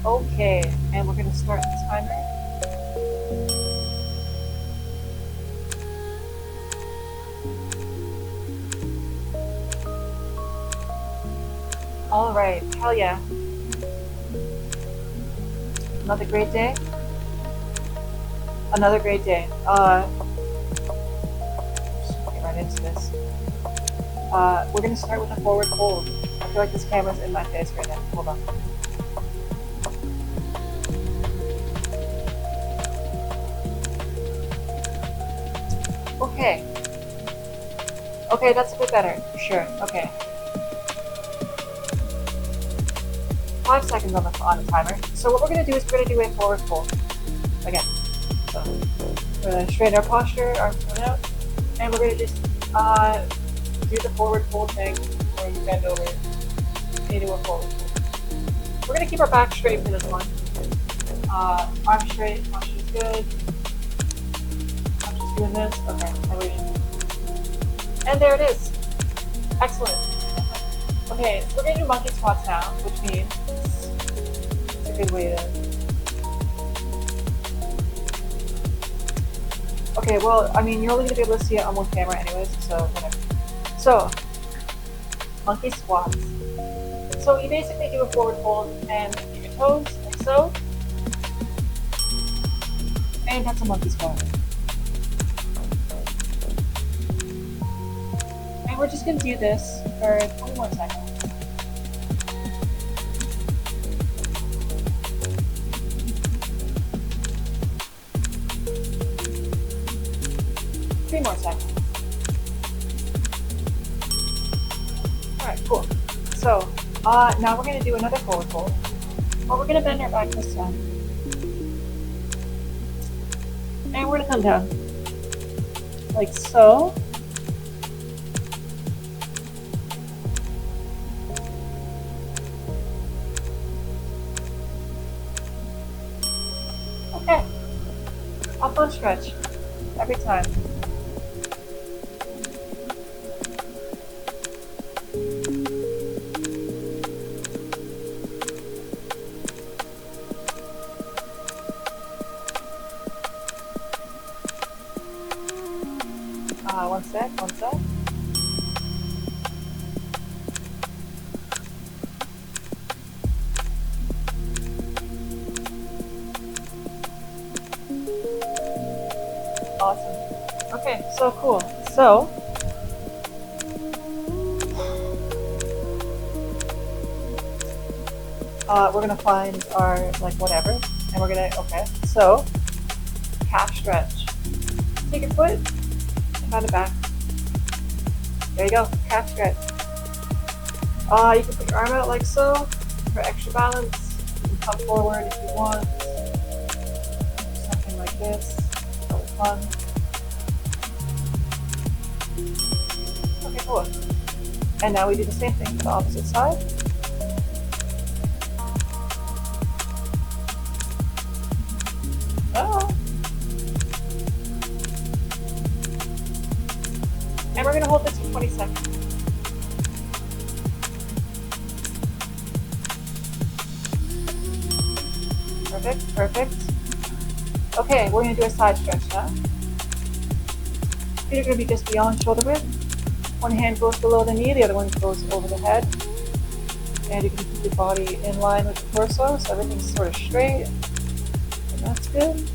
Okay, and we're gonna start the timer. All right, hell yeah. Another great day. Another great day. Just get right into this. We're gonna start with a forward fold. I feel like this camera's in my face right now. Hold on. Okay. Okay, that's a bit better, for sure. Okay. 5 seconds on the timer. So what we're gonna do is we're gonna do a forward fold. Again. So we're gonna straighten our posture, arms thrown out, and we're gonna just do the forward fold thing where you bend over into a forward fold. We're gonna keep our back straight for this one. Arms straight, posture's good. I'm just doing this. Okay, I'm waiting. And there it is. Excellent. Okay, we're gonna do monkey squats now, which means it's a good way to. Okay, well, I mean, you're only gonna be able to see it on one camera anyways, so whatever. So, monkey squats. So you basically do a forward fold and keep your toes, like so. And that's a monkey squat. And we're just gonna do this for 20 more seconds. Three more seconds. Alright, cool. So, now we're gonna do another forward fold. But we're gonna bend our back this time. And we're gonna come down. Like so. Okay. Up on stretch. Every time. One sec, one sec. Awesome. Okay, so cool. So, we're gonna find our, like, whatever, and we're gonna, okay, so, calf stretch. Take your foot, and pound it back. There you go, calf stretch. You can put your arm out like so, for extra balance. You can come forward if you want. Something like this, that was fun. Okay, cool. And now we do the same thing to the opposite side. Oh. And we're going to hold this for 20 seconds. Perfect, perfect. Okay, we're going to do a side stretch now. Feet are going to be just beyond shoulder width. One hand goes below the knee, the other one goes over the head. And you can keep your body in line with the torso, so everything's sort of straight. And that's good.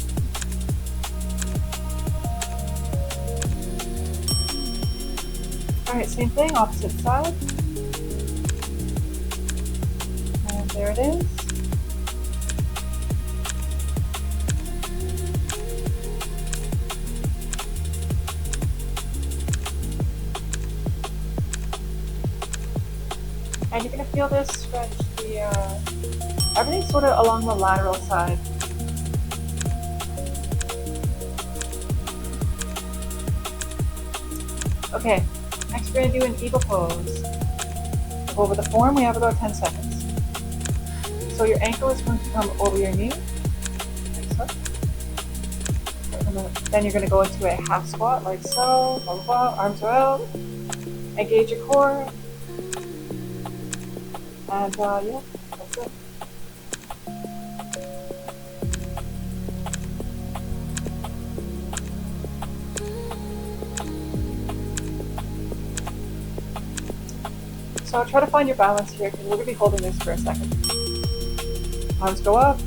Alright, same thing, opposite side. And there it is. And you're going to feel this stretch everything sort of along the lateral side. Okay, next we're going to do an eagle pose. Over the form, we have about 10 seconds. So your ankle is going to come over your knee, like so. Then you're going to go into a half squat, like so, blah, blah, blah. Arms are out. Engage your core. And yeah, that's it. So try to find your balance here because we're going to be holding this for a second. Arms go up.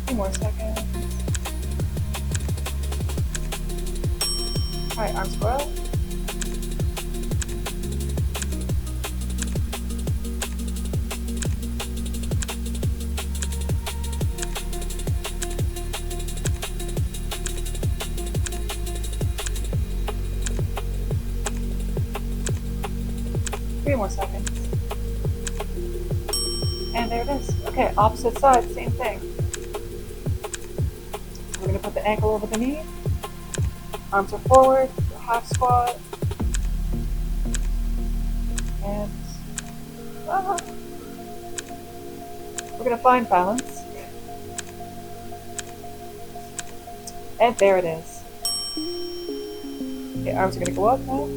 Few more seconds. Alright, arms go out. Three more seconds. And there it is. Okay, opposite side, same thing. We're going to put the ankle over the knee. Arms are forward, half squat. And we're going to find balance. And there it is. Okay, arms are going to go up now.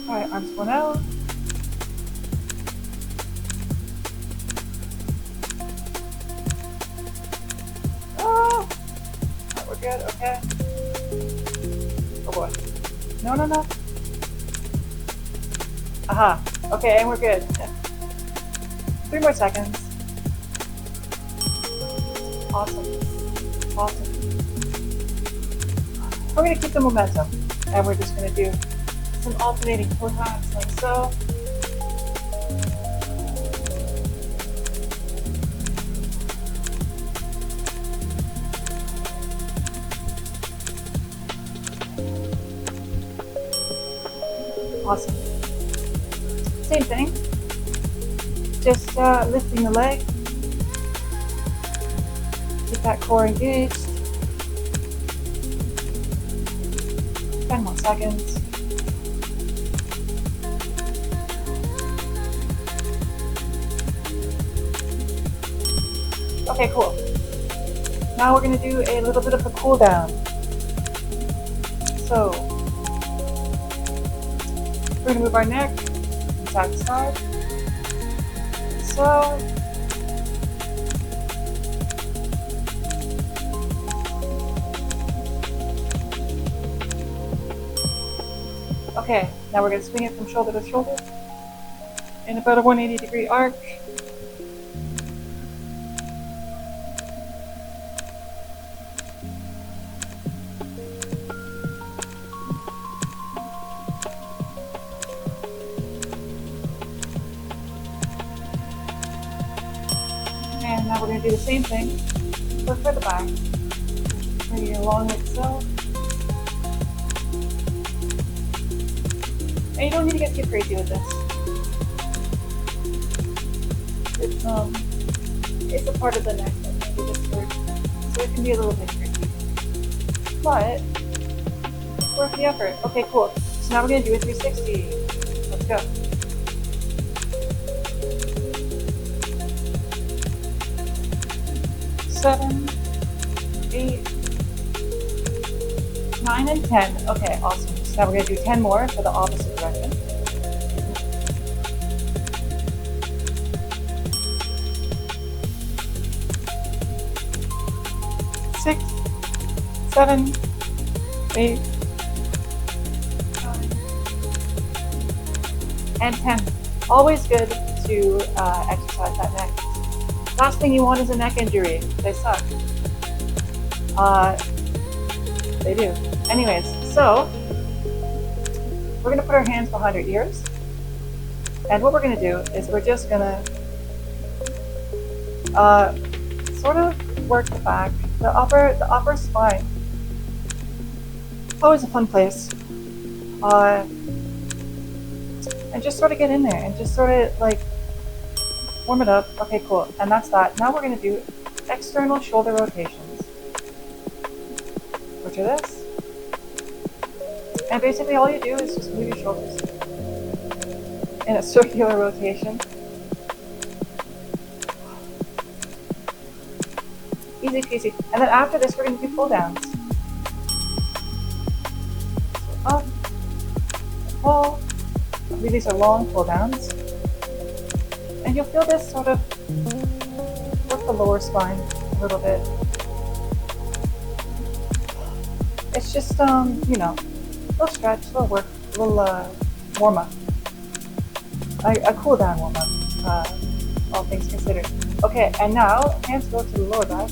Alright, arms going out. Oh! Alright, we're good, okay. Oh boy. No, no, no. Aha. Okay, and we're good. 3 more seconds. Awesome. Awesome. We're going to keep the momentum. And we're just going to do some alternating toe taps like so. Awesome. Same thing. Just lifting the leg. Keep that core engaged. 10 more seconds. Okay, cool. Now we're going to do a little bit of a cool down. So, we're going to move our neck from side to side. So, okay, now we're going to swing it from shoulder to shoulder in about a 180-degree arc. And now we're going to do the same thing, but for the back. Bring it along like so. And you don't need to get too crazy with this. It's a part of the neck that maybe just hurts, so it can be a little bit tricky. But it's worth the effort. Okay, cool. So now we're going to do a 360. Let's go. Seven, 8, 9, and 10. Okay, awesome. So now we're going to do 10 more for the opposite direction. 6, 7, 8, 9, and 10. Always good to exercise that neck. Last thing you want is a neck injury. They suck. They do. Anyways, so we're going to put our hands behind our ears. And what we're going to do is we're just going to sort of work the back, the upper spine. Always a fun place. And just sort of get in there and just sort of like warm it up. Okay, cool. And that's that. Now we're going to do external shoulder rotations, which are this. And basically all you do is just move your shoulders in a circular rotation. Easy peasy. And then after this, we're going to do pull downs. So up, pull. These are long pull downs. And you'll feel this sort of work the lower spine a little bit. It's just, you know, a little stretch, a little work, a little warm up. A cool down warm up, all things considered. Okay, and now hands go to the lower back,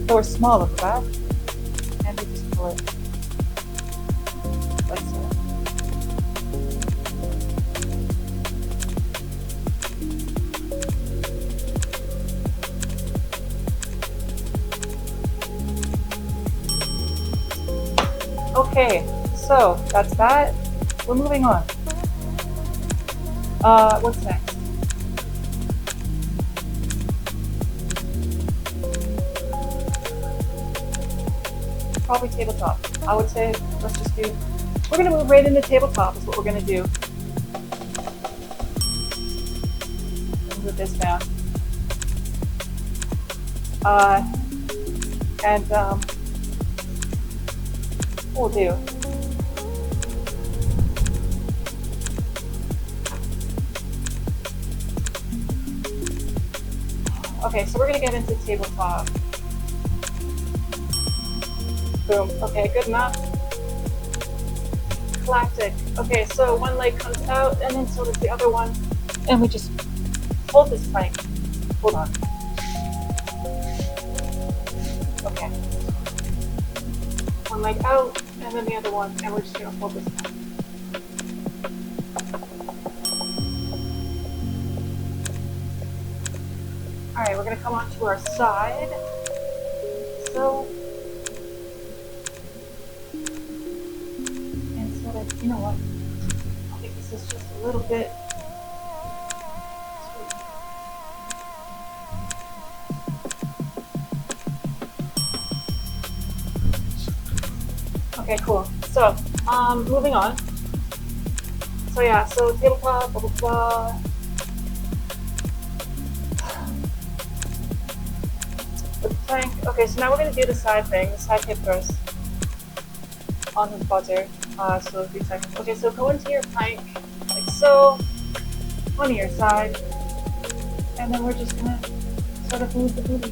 lower small of the back, and we just pull it like so. Okay, so that's that. We're moving on. What's next? Probably tabletop. I would say let's just do, we're going to move right into tabletop is what we're going to do. Move this down. We'll do. Okay, so we're going to get into tabletop. Boom. Okay, good enough. Galactic. Okay, so one leg comes out and then so does the other one. And we just hold this plank. Hold on. Okay. One leg out and then the other one, and we're just going to hold this plank. Alright, we're going to come onto our side. So, and sort of, you know what, I think this is just a little bit too. Okay, cool. So, moving on. So yeah, so tabletop, blah, blah, blah. Plank. Okay, so now we're going to do the side thing, the side hip thrust on the buzzer. So 3 seconds. Okay, so go into your plank like so, on your side, and then we're just going to sort of move the booty,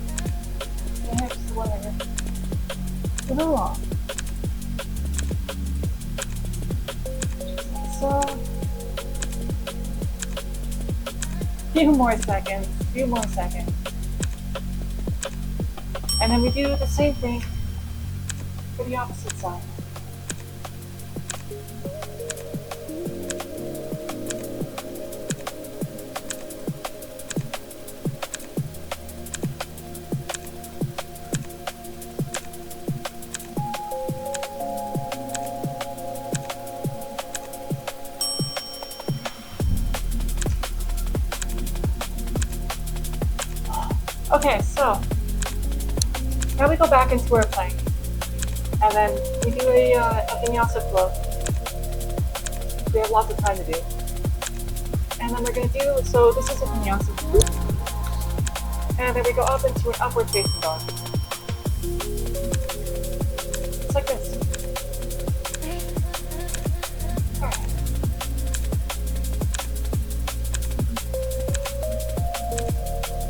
the hips, whatever, move along. Just like so. Few more seconds. And then we do the same thing for the opposite side. Okay, so now we go back into our plank, and then we do a vinyasa flow. We have lots of time to do. And then we're going to do, so this is a vinyasa flow. And then we go up into an upward facing dog. It's like this. Alright.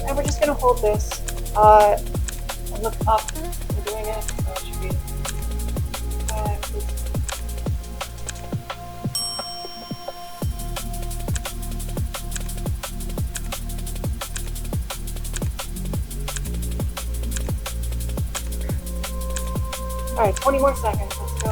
And we're just going to hold this. And look up. We're doing it, so it should be Alright, 20 more seconds. Let's go.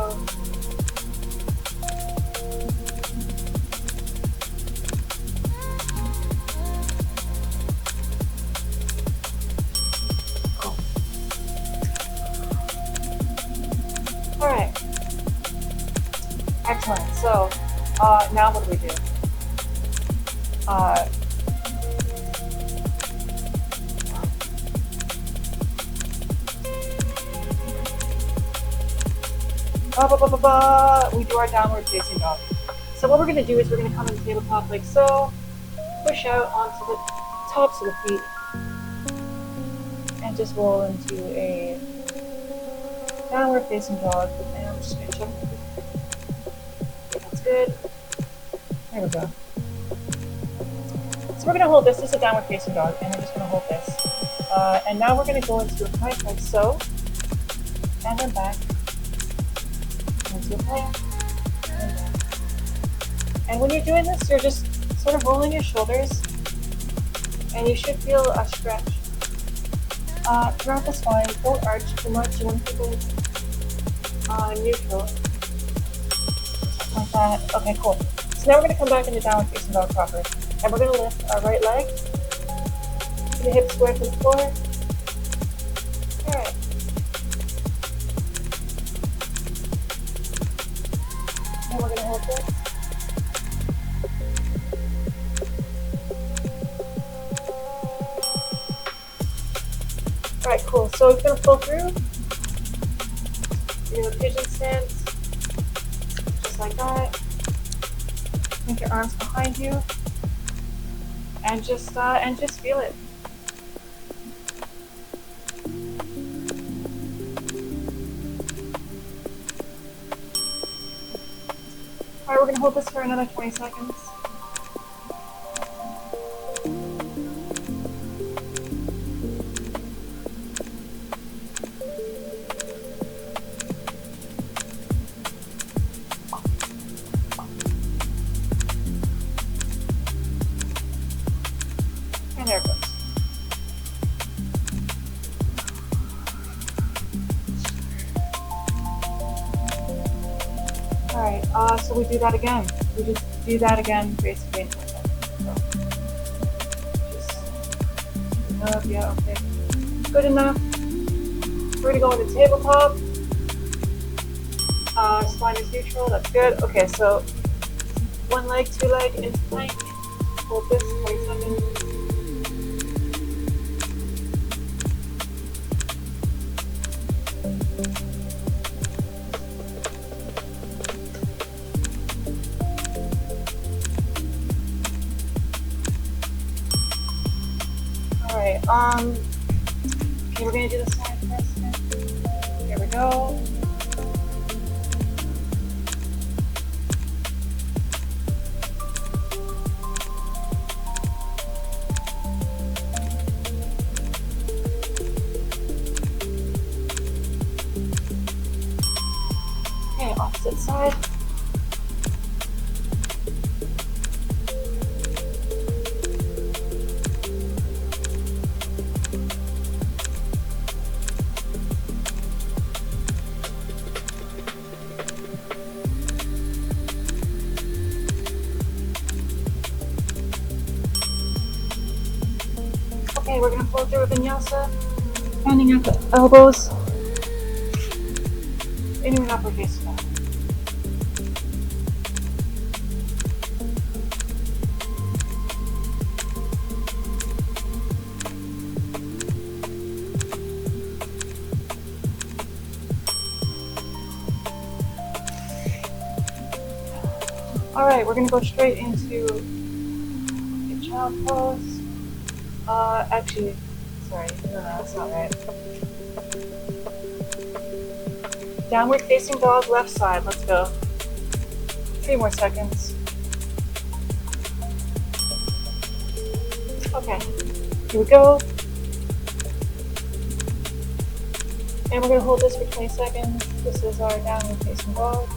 Alright. Excellent. So, now what do we do? We do our downward facing dog. So what we're going to do is we're going to come in tabletop like so, push out onto the tops of the feet, and just roll into a downward facing dog. And I'm just going to check. That's good. There we go. So we're going to hold this. This is a downward facing dog, and we're just going to hold this. And now we're going to go into a plank like so, and then back, into a plank, and back. And when you're doing this, you're just sort of rolling your shoulders, and you should feel a stretch throughout the spine. Don't arch too much. You want to keep it neutral, like that. Okay, cool. So now we're going to come back into downward facing dog proper, and we're going to lift our right leg, the hips square to the floor. All right. And we're going to hold this. Alright, cool. So it's going to flow through. You do a pigeon stance, just like that. Link your arms behind you, and just feel it. Alright, we're going to hold this for another 20 seconds. And there it goes. Alright, so we do that again. We just do that again, basically. So, just, yeah, okay. Good enough. We're gonna go into tabletop. Spine is neutral, that's good. Okay, so one leg, two leg, into plank. Hold this 20 seconds. Alright, okay, we're gonna do the side press now. Here we go. Okay, opposite side. Okay, we're gonna flow through a vinyasa, bending at the elbows, into an upward facing dog. Alright, we're gonna go straight into a child pose. Actually, sorry, no, that's not right. Downward facing dog, left side, let's go. 3 more seconds. Okay, here we go. And we're gonna hold this for 20 seconds. This is our downward facing dog.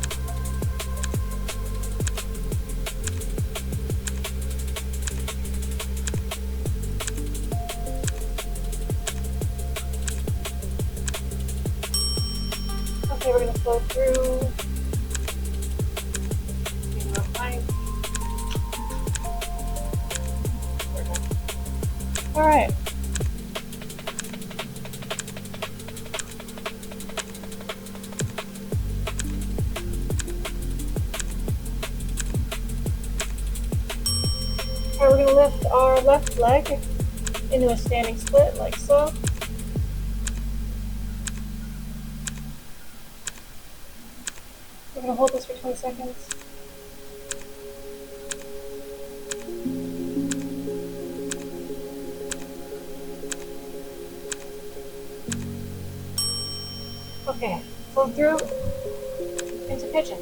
Okay, we're going to flow through. Into a plank. Alright. Alright, we're going to lift our left leg into a standing split like so. gonna hold this for 20 seconds. Okay, flow through into pigeon.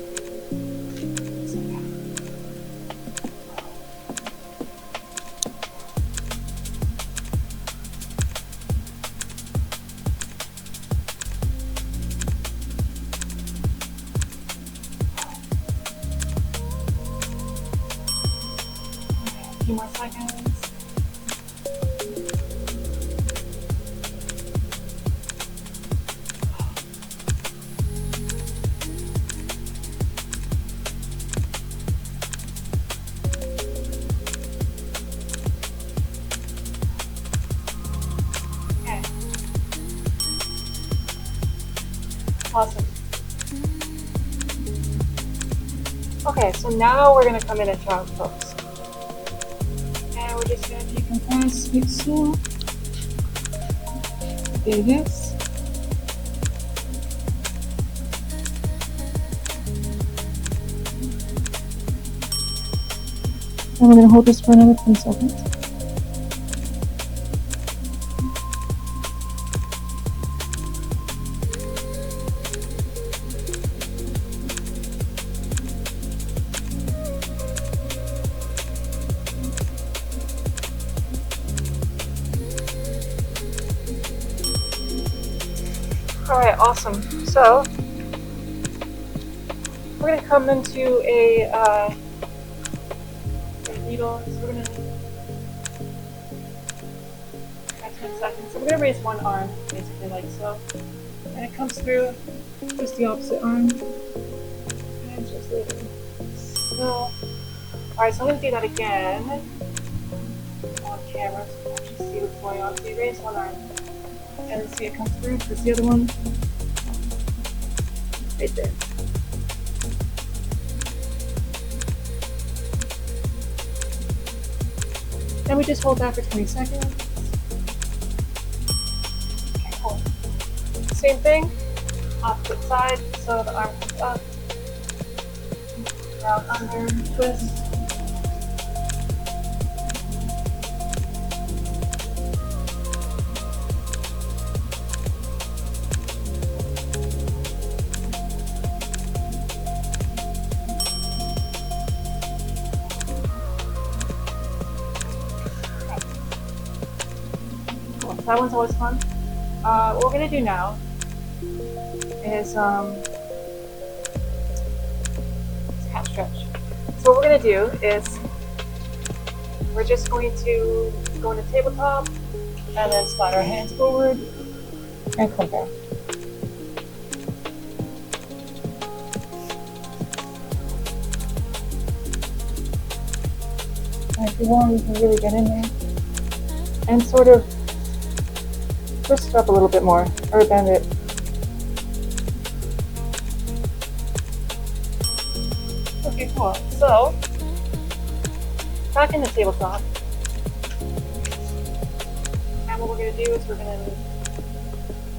A few more seconds. Okay. Awesome. Okay, so now we're going to come in and child pose. And we're just going to decompress, big slow. Do this. And we're going to hold this for another 10 seconds. Alright, awesome. So, we're going to come into a needle. So we're going to 10 seconds. So we're going to raise one arm, basically like so. And it comes through just the opposite arm. And just leave it. So, alright, so I'm going to do that again on camera so you can actually see what's going on. So you raise one arm. And then see it comes through. There's the other one. Right there. And we just hold that for 20 seconds. Okay, cool. Same thing, opposite side, so the arm comes up, round under, twist. That one's always fun. What we're gonna do now is cat stretch. So what we're gonna do is we're just going to go into tabletop and then slide our hands forward and come down. And if you want, you can really get in there and sort of twist it up a little bit more, or bend it. Okay, cool. So, back in the tabletop. And what we're going to do is we're going to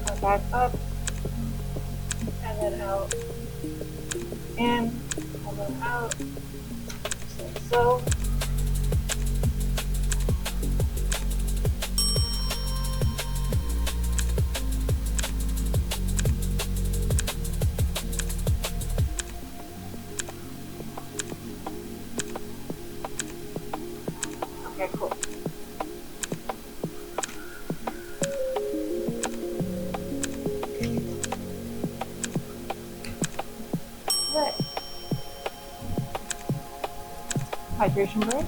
come back up, and then out, in, and then out, just like so. Okay, cool. Right. Hydration break.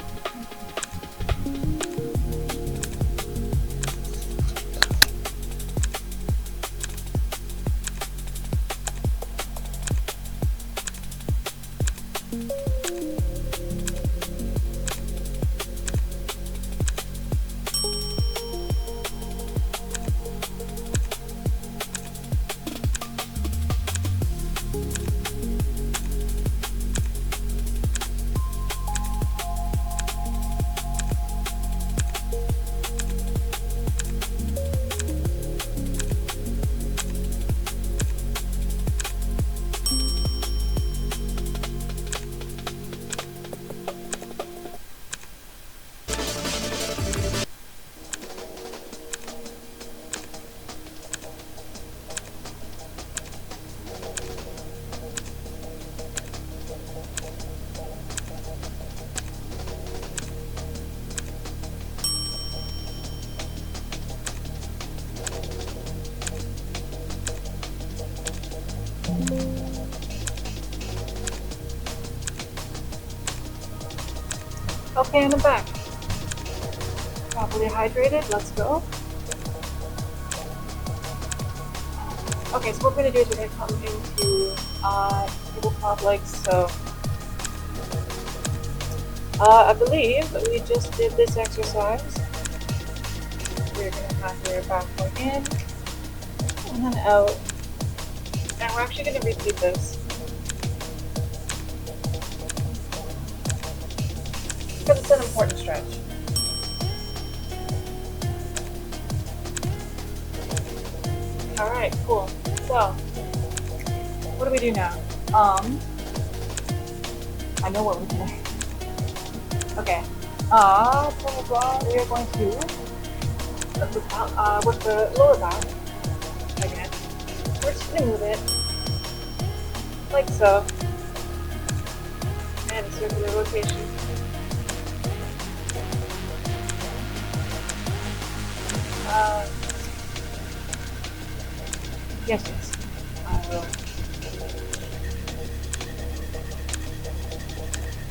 Okay, and I'm back. Properly hydrated, let's go. Okay, so what we're gonna do is we're gonna come into tabletop legs. So I believe we just did this exercise. We're gonna have your back going in and then out. And we're actually gonna repeat this. Because it's an important stretch. Alright, cool. So, what do we do now? I know what we're doing. Okay. Blah, blah, blah. We are going to, with the lower back, again, we're just going to move it, like so, and a circular rotation. Yes,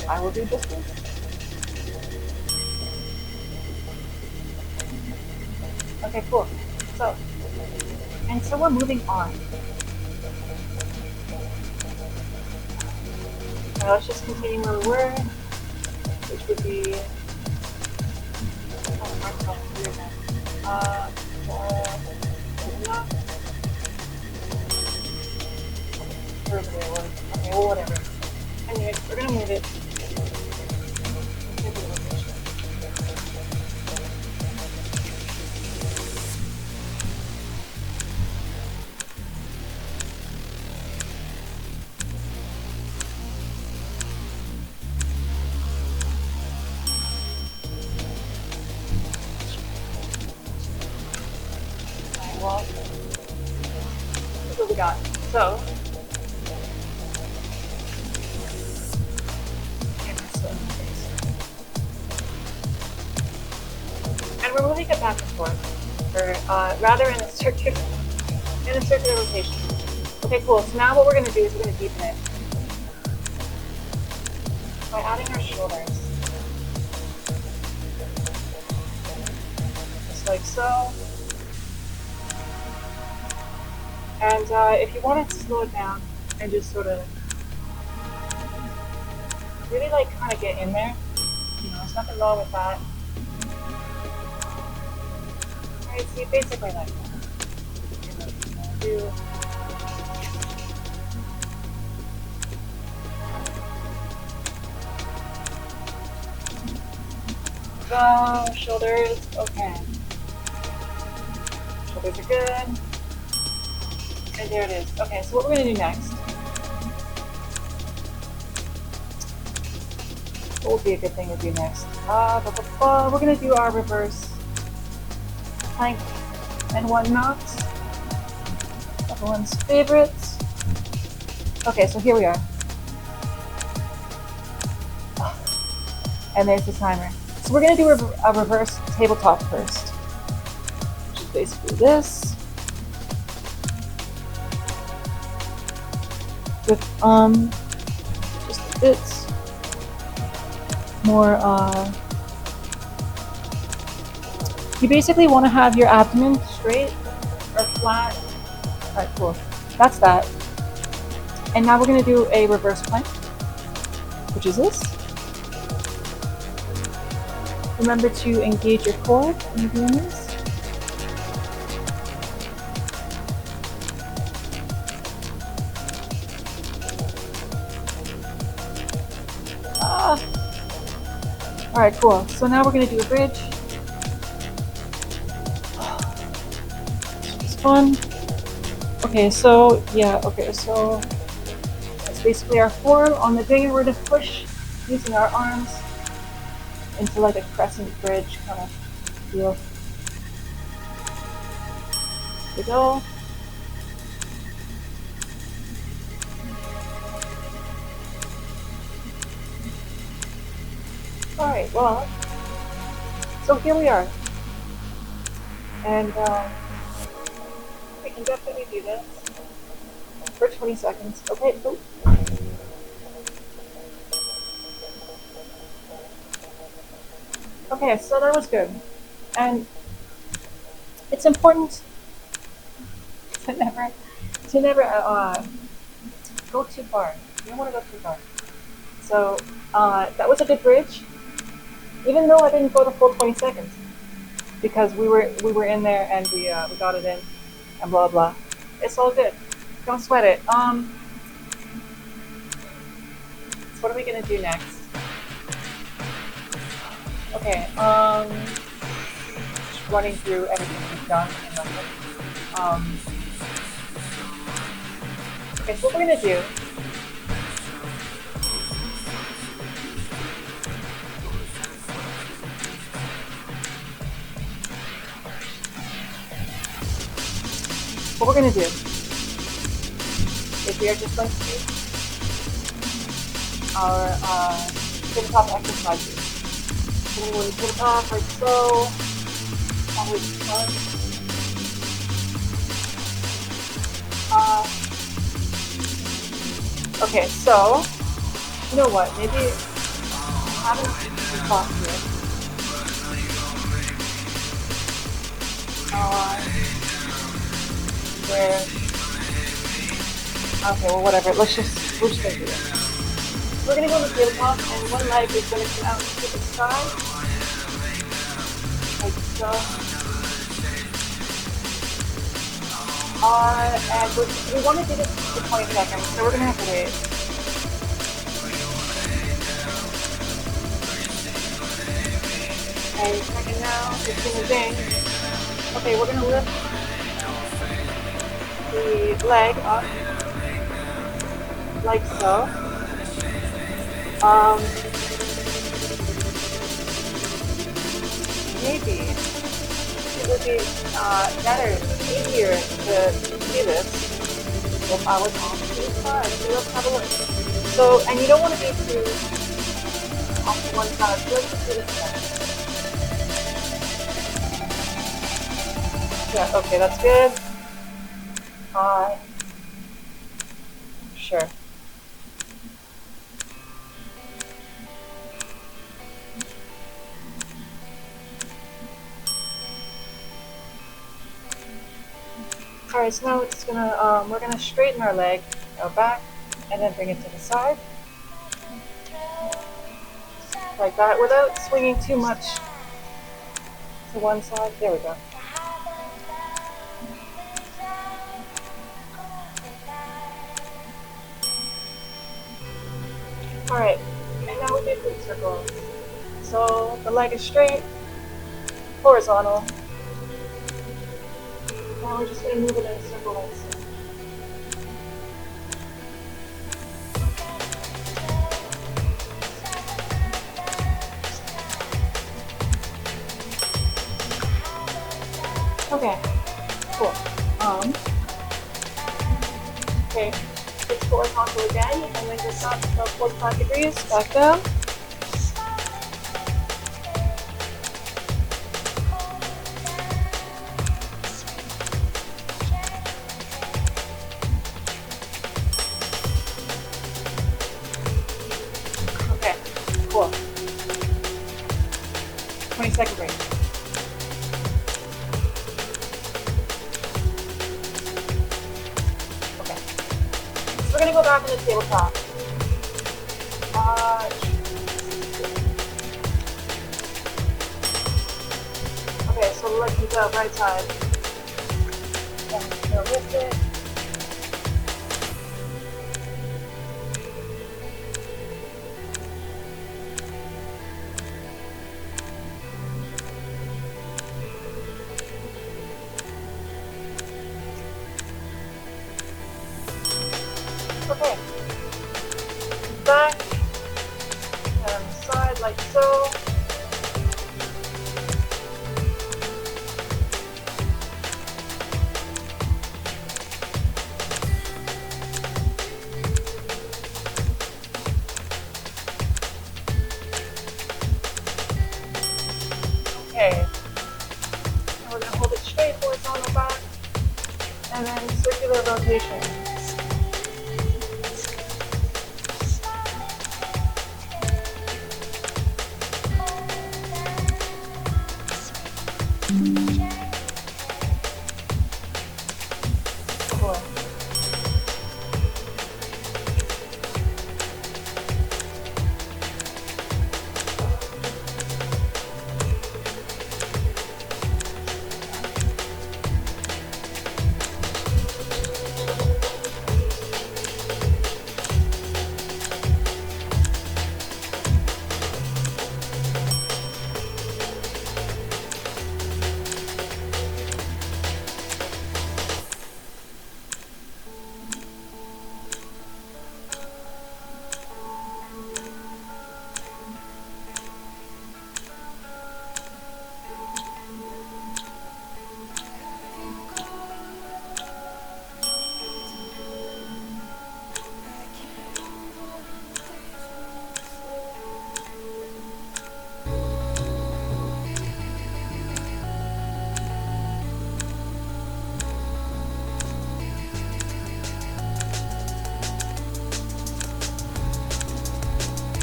I will do just this. Okay, cool. So we're moving on. Now let's just continue where we were, which would be okay, well, whatever. Anyway, we're gonna move it. Well, here's what we got. So, and we're moving it back and forth, or rather in a circular rotation. Okay, cool. So now what we're going to do is we're going to deepen it by adding our shoulders, just like so. And if you wanted to slow it down and just sort of really like kind of get in there, you know, there's nothing wrong with that. Alright, see, basically like that. Do go, shoulders, okay. Shoulders are good. And there it is. Okay, so what we're going to do next, what would be a good thing to do next? We're going to do our reverse plank and whatnot. Everyone's favorites. Okay, so here we are. And there's the timer. So we're going to do a reverse tabletop first, which is basically this. With just a bit more you basically want to have your abdomen straight or flat. Alright, cool. That's that. And now we're going to do a reverse plank, which is this. Remember to engage your core when you're doing this. Alright, cool. So now we're going to do a bridge. It's fun. Okay, so, yeah, okay, so that's basically our form. On the day we're going to push using our arms into like a crescent bridge kind of feel. Here we go. Alright, well, so here we are. And we can definitely do this for 20 seconds. Okay, go. Okay, so that was good. And it's important to never go too far. You don't want to go too far. So that was a good bridge, even though I didn't go the full 20 seconds because we were in there and we got it in and blah blah. It's all good. Don't sweat it. So what are we gonna do next? Okay. Just running through everything we've done and nothing. Okay, so what we're gonna do. What we're gonna do is we are just going to do our tabletop exercises. So we're going to tabletop like so. Always fun. Okay, so you know what? Maybe I have enough thought here. Where? Okay, well whatever. We're just gonna do it. We're gonna go on the tabletop, and one leg is gonna come out to the side, like so. And we want to do this for 20 seconds, so we're gonna have to wait. And second now, it's gonna ding. Okay, we're gonna lift the leg up, like so. Maybe it would be better, easier to see this if I was on the side. So let's have a look. So, and you don't want to be too off to one side. So let's just do this side. Yeah, okay, that's good. Sure. Alright, so now it's gonna, we're gonna straighten our leg, go back, and then bring it to the side. Like that, without swinging too much to one side. There we go. Alright, and now we do foot circles. So the leg is straight, horizontal. Now we're just going to move it in a circle like so. Okay, cool. Okay, it's horizontal again, and then just up about 45 degrees, back down. Okay, cool. 20-second break. We're gonna go back in the tabletop. Okay, so we'll let you go right side. And lift it. Okay. Back and side like so. Okay. And we're going to hold it straight, horizontal back, and then circular rotation. Oh boy.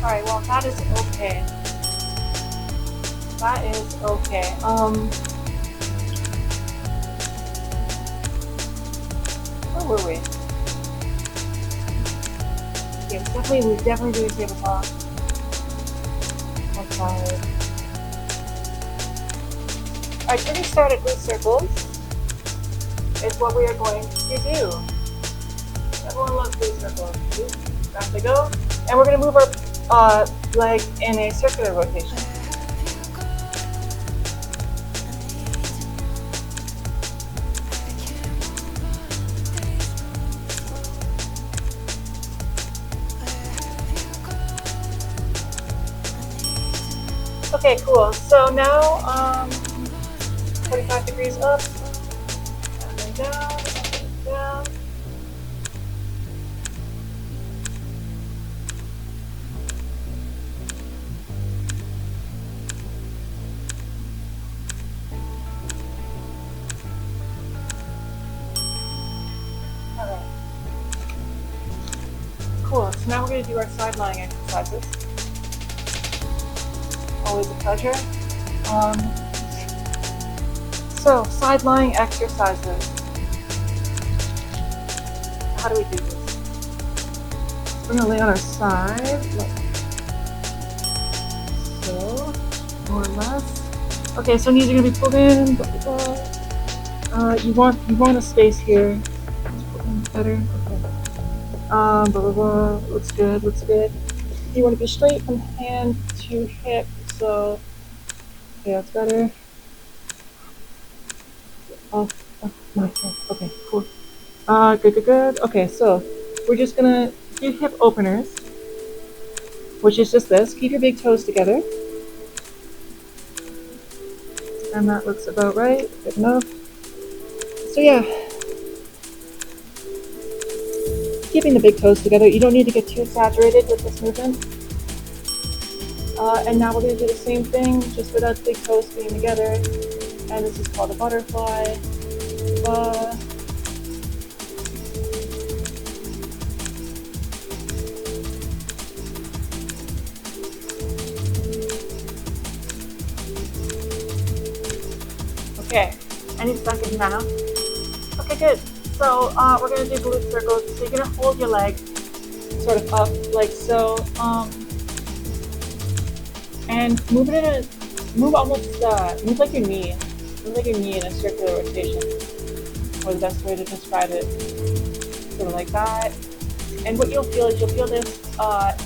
Alright, well that is okay. That is okay. Where were we? Yeah, we're definitely doing tabletop. Okay. Alright, so we start at glute circles. Is what we are going to do. Everyone loves glute circles. Back they go. And we're going to move our leg in a circular rotation. Okay, cool. So now, 45 degrees up, and down, up and down. Alright. Cool. So now we're going to do our side lying exercises. Always a pleasure. So, side lying exercises. How do we do this? We're going to lay on our side, like so, more or less. Okay, so knees are going to be pulled in. Blah, blah, blah. You want a space here. Better. Okay. Blah blah blah. Looks good. Looks good. You want to be straight from hand to hip. So, yeah, that's better. Oh, nice. Okay, cool. Good. Okay, so we're just gonna do hip openers, which is just this. Keep your big toes together. And that looks about right. Good enough. So yeah, keeping the big toes together. You don't need to get too saturated with this movement. And now we're going to do the same thing, just without the big toes being together. And this is called a butterfly. Okay, any seconds now. Okay, good. So we're going to do glute circles. So you're going to hold your leg sort of up like so. And move like your knee. Move like your knee in a circular rotation. Or the best way to describe it. Sort of like that. And what you'll feel is you'll feel this,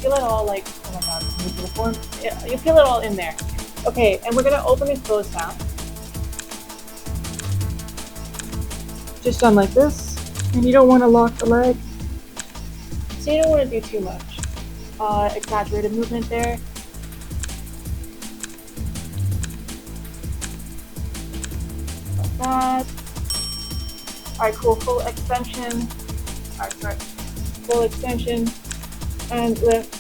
feel it all like, oh my god, move to the form. You'll feel it all in there. Okay, and we're gonna open and close now. Just done like this. And you don't want to lock the leg. So you don't want to do too much. Exaggerated movement there. That. Alright, cool. Full extension. Alright, sorry. Full extension. And lift.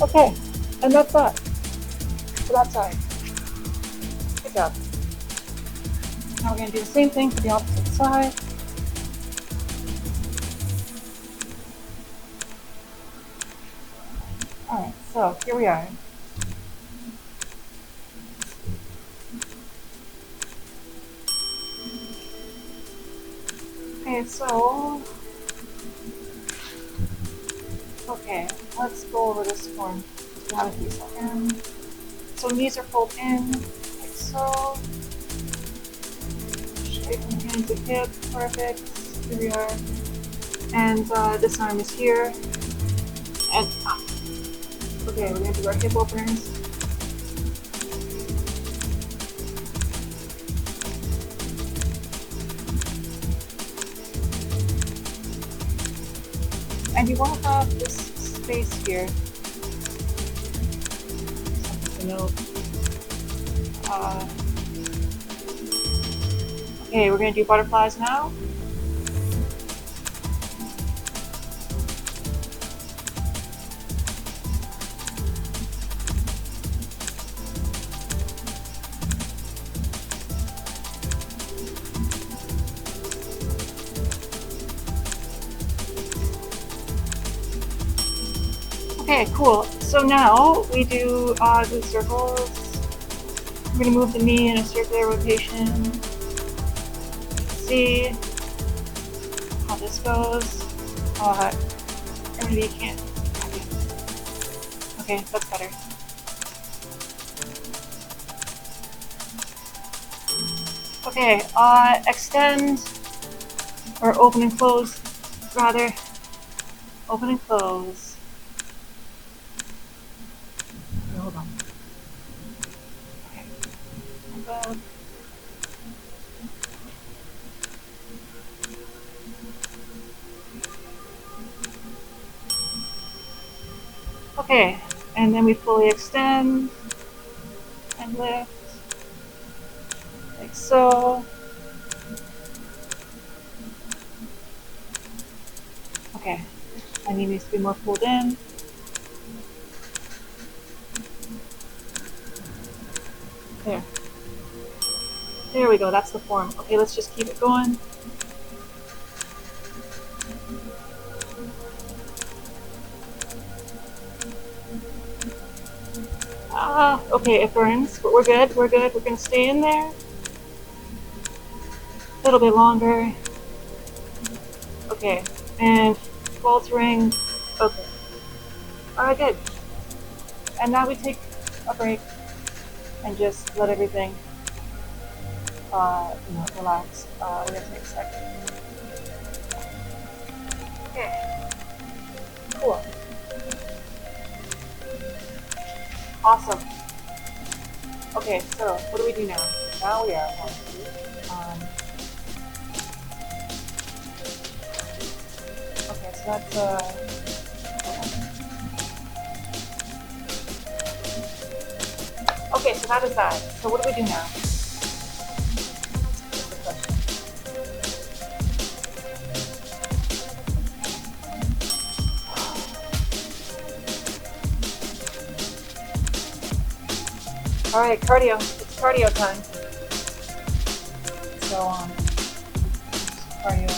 Okay, and that's that. For that side. Good job. Now we're going to do the same thing for the opposite side. Alright, so here we are. Okay, so... Okay, let's go over this form. We have a few seconds. So knees are pulled in, like so. Straighten hands and hip, perfect. Here we are. And this arm is here. And up. Okay, we're going to do our hip openers. And you want to have this space here. Something to note. Okay, we're going to do butterflies now. Okay, cool. So now we do the circles. We're going to move the knee in a circular rotation. See how this goes. Maybe you can't. Okay, that's better. Okay, extend, or open and close, rather. Open and close. Okay, hold on. Okay. Okay, and then we fully extend and lift, like so. Okay, my knee needs to be more pulled in. There. There we go, that's the form. Okay, let's just keep it going. Okay, it burns, but we're good, we're good. We're gonna stay in there. A little bit longer. Okay, and faltering. Okay. Alright, good. And now we take a break and just let everything, relax. We're gonna take a second. Okay. Cool. Awesome. Okay, so what do we do now? Now we are going to, okay, so that's, okay, so that is that. So what do we do now? That's the question. All right, cardio. It's cardio time. So, cardio.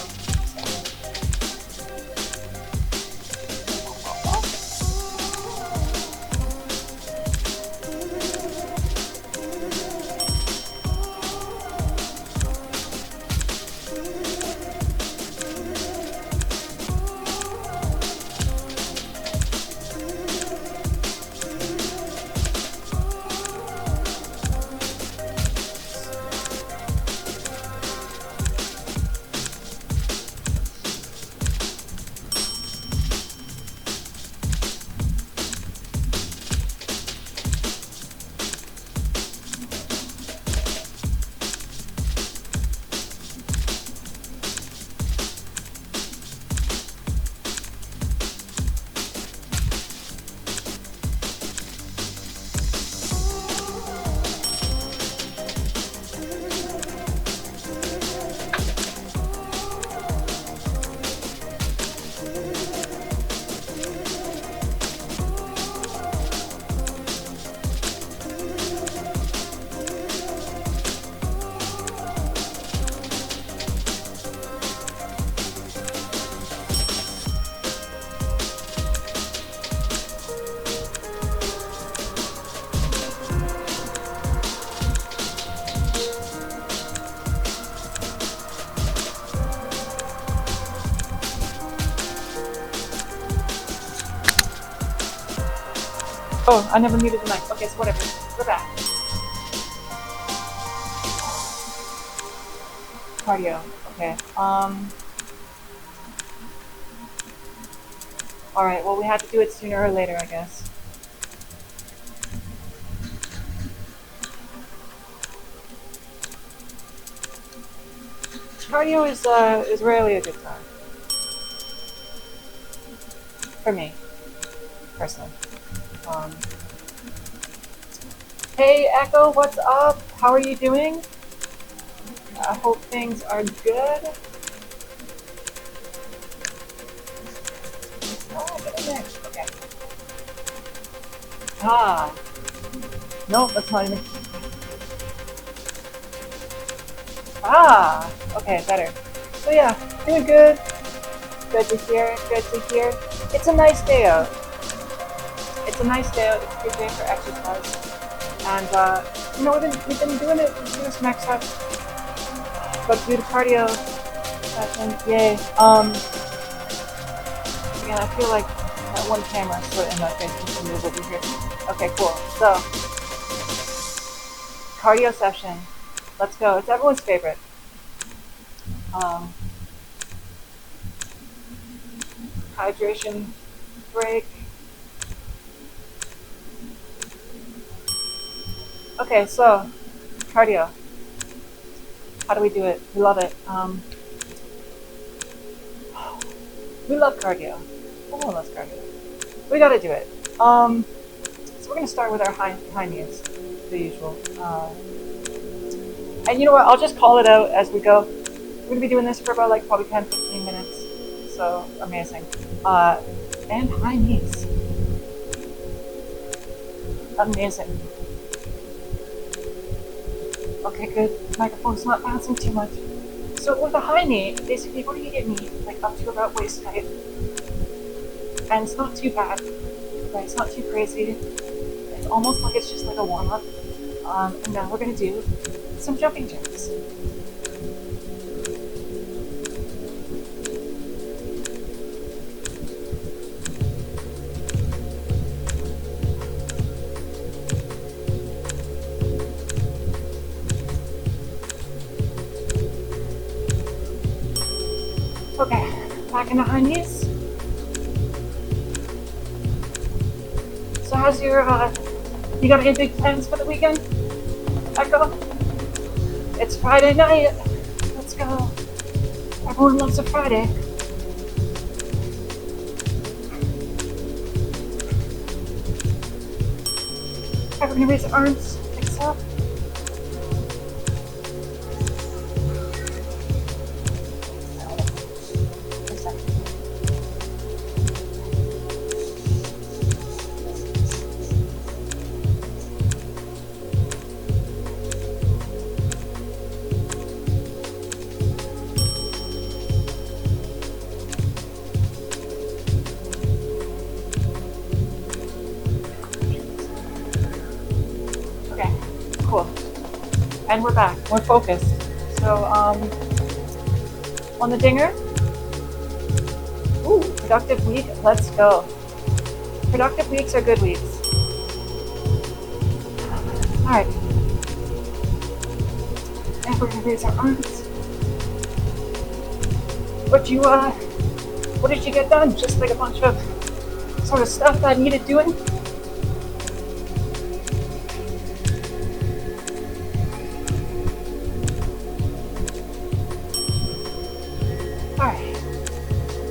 Oh, I never muted the mic. Okay, so whatever. We're back. Cardio. Okay. Alright, well, we had to do it sooner or later, I guess. Cardio is rarely a good time. For me, personally. Um, hey, Echo, what's up? How are you doing? I hope things are good. Oh, get in there. Okay. Ah. No, that's not even. Ah. Okay, better. So yeah, doing good. Good to hear. Good to hear. It's a nice day out. It's a nice day out. It's a good day for exercise. And you know, we've been doing it. We've been doing some exercise. But do the cardio session. Yay. Again, I feel like that one camera sort of in my face can move over here. Okay, cool. So, cardio session. Let's go. It's everyone's favorite. Hydration break. Okay, so cardio. How do we do it? We love it. We love cardio. Everyone loves cardio. We gotta do it. So we're gonna start with our high knees, the usual. And you know what? I'll just call it out as we go. We're gonna be doing this for about like probably 10-15 minutes. So amazing. And high knees. Amazing. Okay, good. Microphone's not bouncing too much. So with a high knee, basically what do you get knee? Like up to about waist height. And it's not too bad. Right? It's not too crazy. It's almost like it's just like a warm-up. And now we're gonna do some jumping jacks. Okay, back into high knees. So how's your, you got any big plans for the weekend? Echo? It's Friday night. Let's go. Everyone loves a Friday. Everybody raise their arms, except. And we're back. We're focused. So, on the dinger. Ooh, productive week. Let's go. Productive weeks are good weeks. All right. And we're gonna raise our arms. What did you get done? Just like a bunch of sort of stuff that needed doing.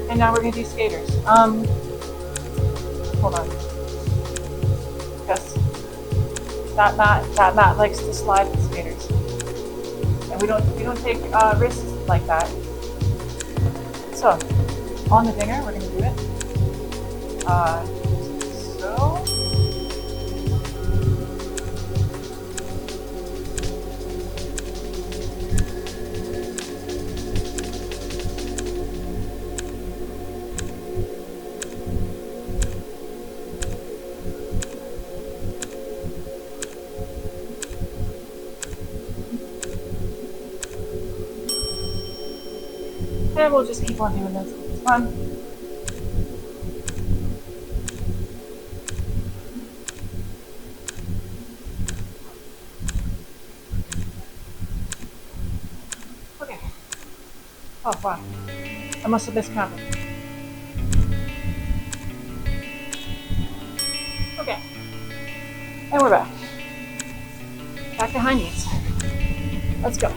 And now we're gonna do skaters. Hold on. Because that mat likes to slide with skaters. And we don't take risks like that. So on the dinger, we're gonna do it. So and we'll just keep on doing this. It's fun. Oh wow, I must have miscounted. Okay, and we're back. Back to high knees. Let's go.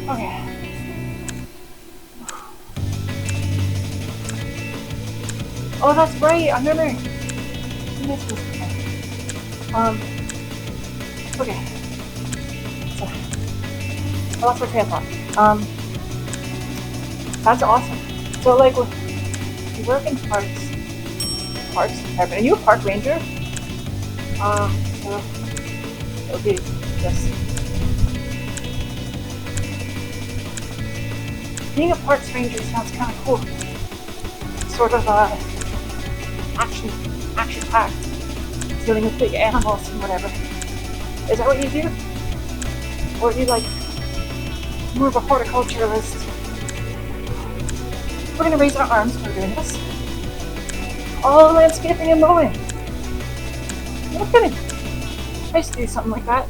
Okay. Oh, that's right. I remember. I missed this. Okay. So, I lost my train of thought. That's awesome. So, like, you work in parks department. Are you a park ranger? So it'll be this. Being a parks ranger sounds kind of cool. Sort of action packed, dealing with big animals and whatever. Is that what you do? Or are you like more of a horticulturalist? We're gonna raise our arms when we're doing this. All landscaping and mowing. No kidding. I used to do something like that.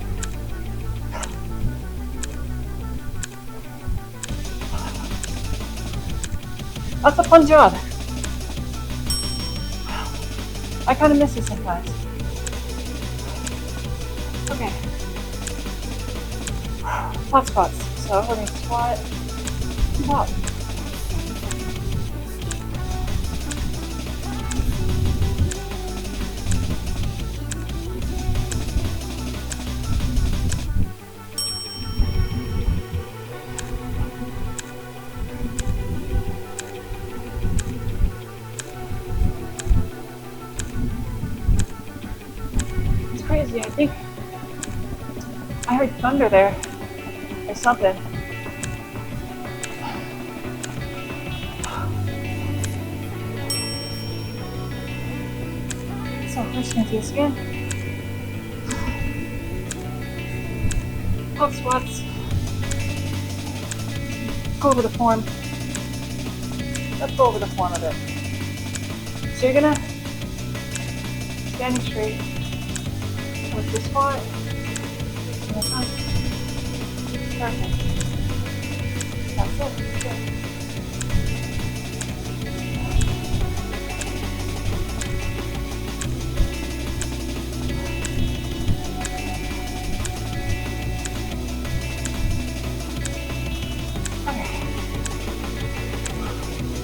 That's a fun job. I kind of miss it sometimes. Okay. Flat squats. So we're going to squat top. It's crazy. I think I heard thunder there or something. So we're just gonna do this again. Pop squats. Go over the form. Let's go over the form of it. So you're gonna standing straight with the squat. Perfect. That's it. Good.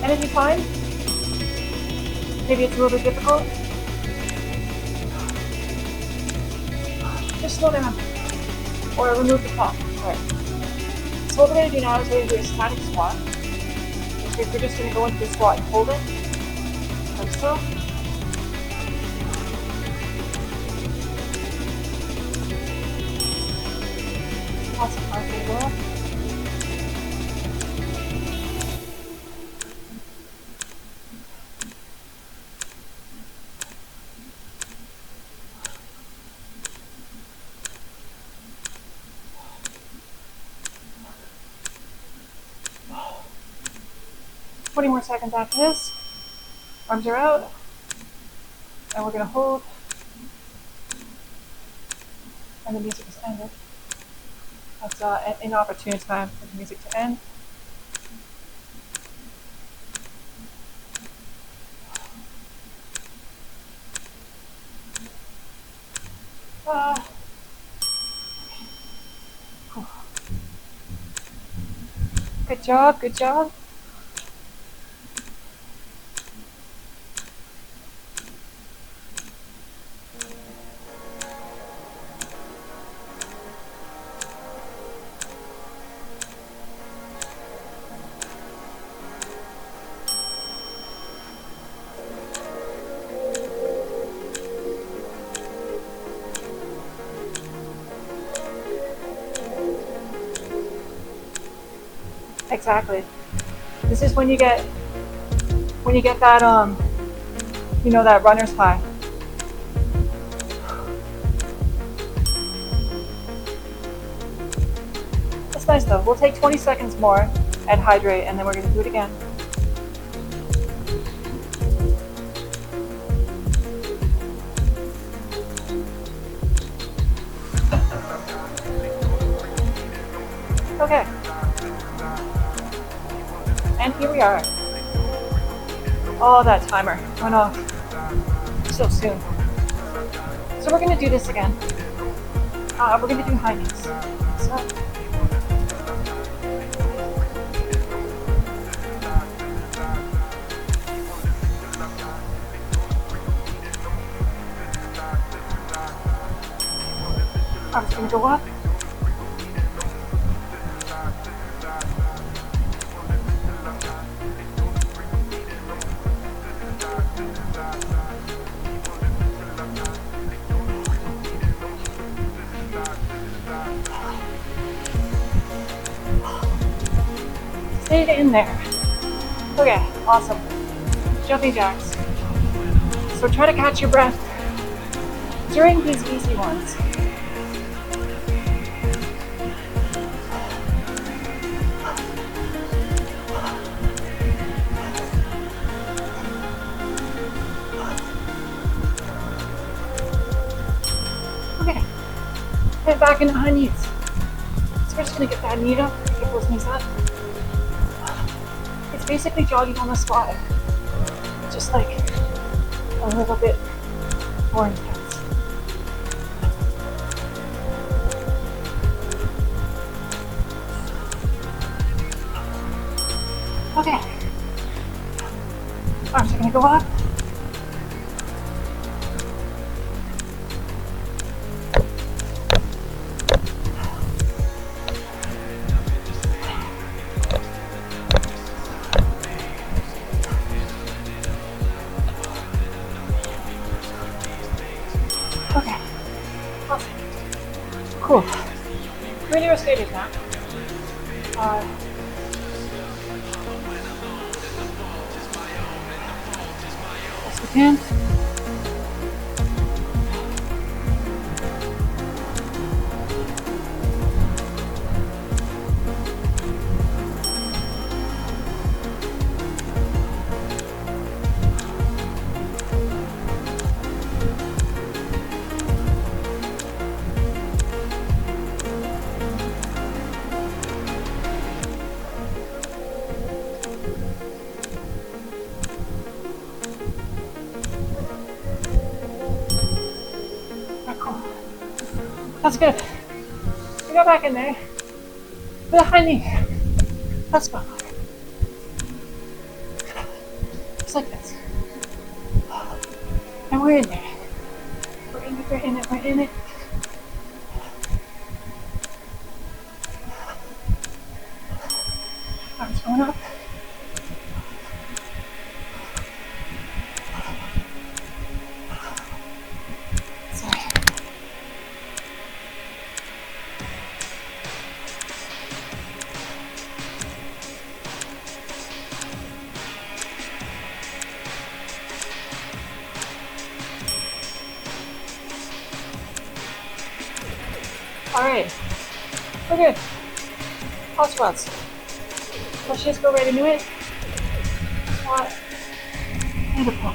Energy fine? Maybe it's a little bit difficult? Just slow down. Or remove the top. Alright. So what we're going to do now is we're going to do a static squat. We're just going to go into the squat and hold it. Like so. Awesome. Arms going to go up. Twenty more seconds after this. Arms are out. And we're going to hold. And the music is ended. That's an inopportune time for the music to end. Good job, good job. Exactly. This is when you get that you know, that runner's high. That's nice though. We'll take 20 seconds more and hydrate, and then we're gonna do it again. Okay. And here we are. Oh, that timer went off so soon. So we're gonna do this again. We're gonna do high knees. So. I'm just gonna go up. Stay in there. Okay, awesome. Jumping jacks. So try to catch your breath during these easy ones. Okay, head back into high knees. So we're just gonna get that knee up, get those knees up. It's basically jogging on the spot, just like a little bit more intense. Okay, arms are gonna go up. Okay, awesome. Cool. We're gonna do our stages now. Yes, we can. That's good. We go back in there with a high knee. Let's go. Just like this. And we're in there. We're in it, we're in it, we're in it. Arms going up. Sorry. Alright, we're good. All squats. Let's just go right into it. Squat and a pull.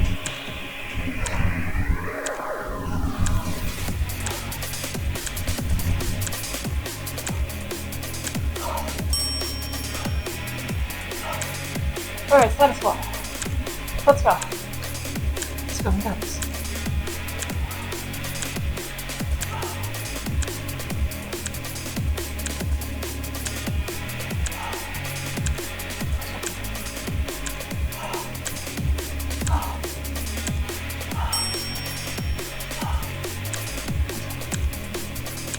Alright, status squat. Let's go. Let's go, we got this.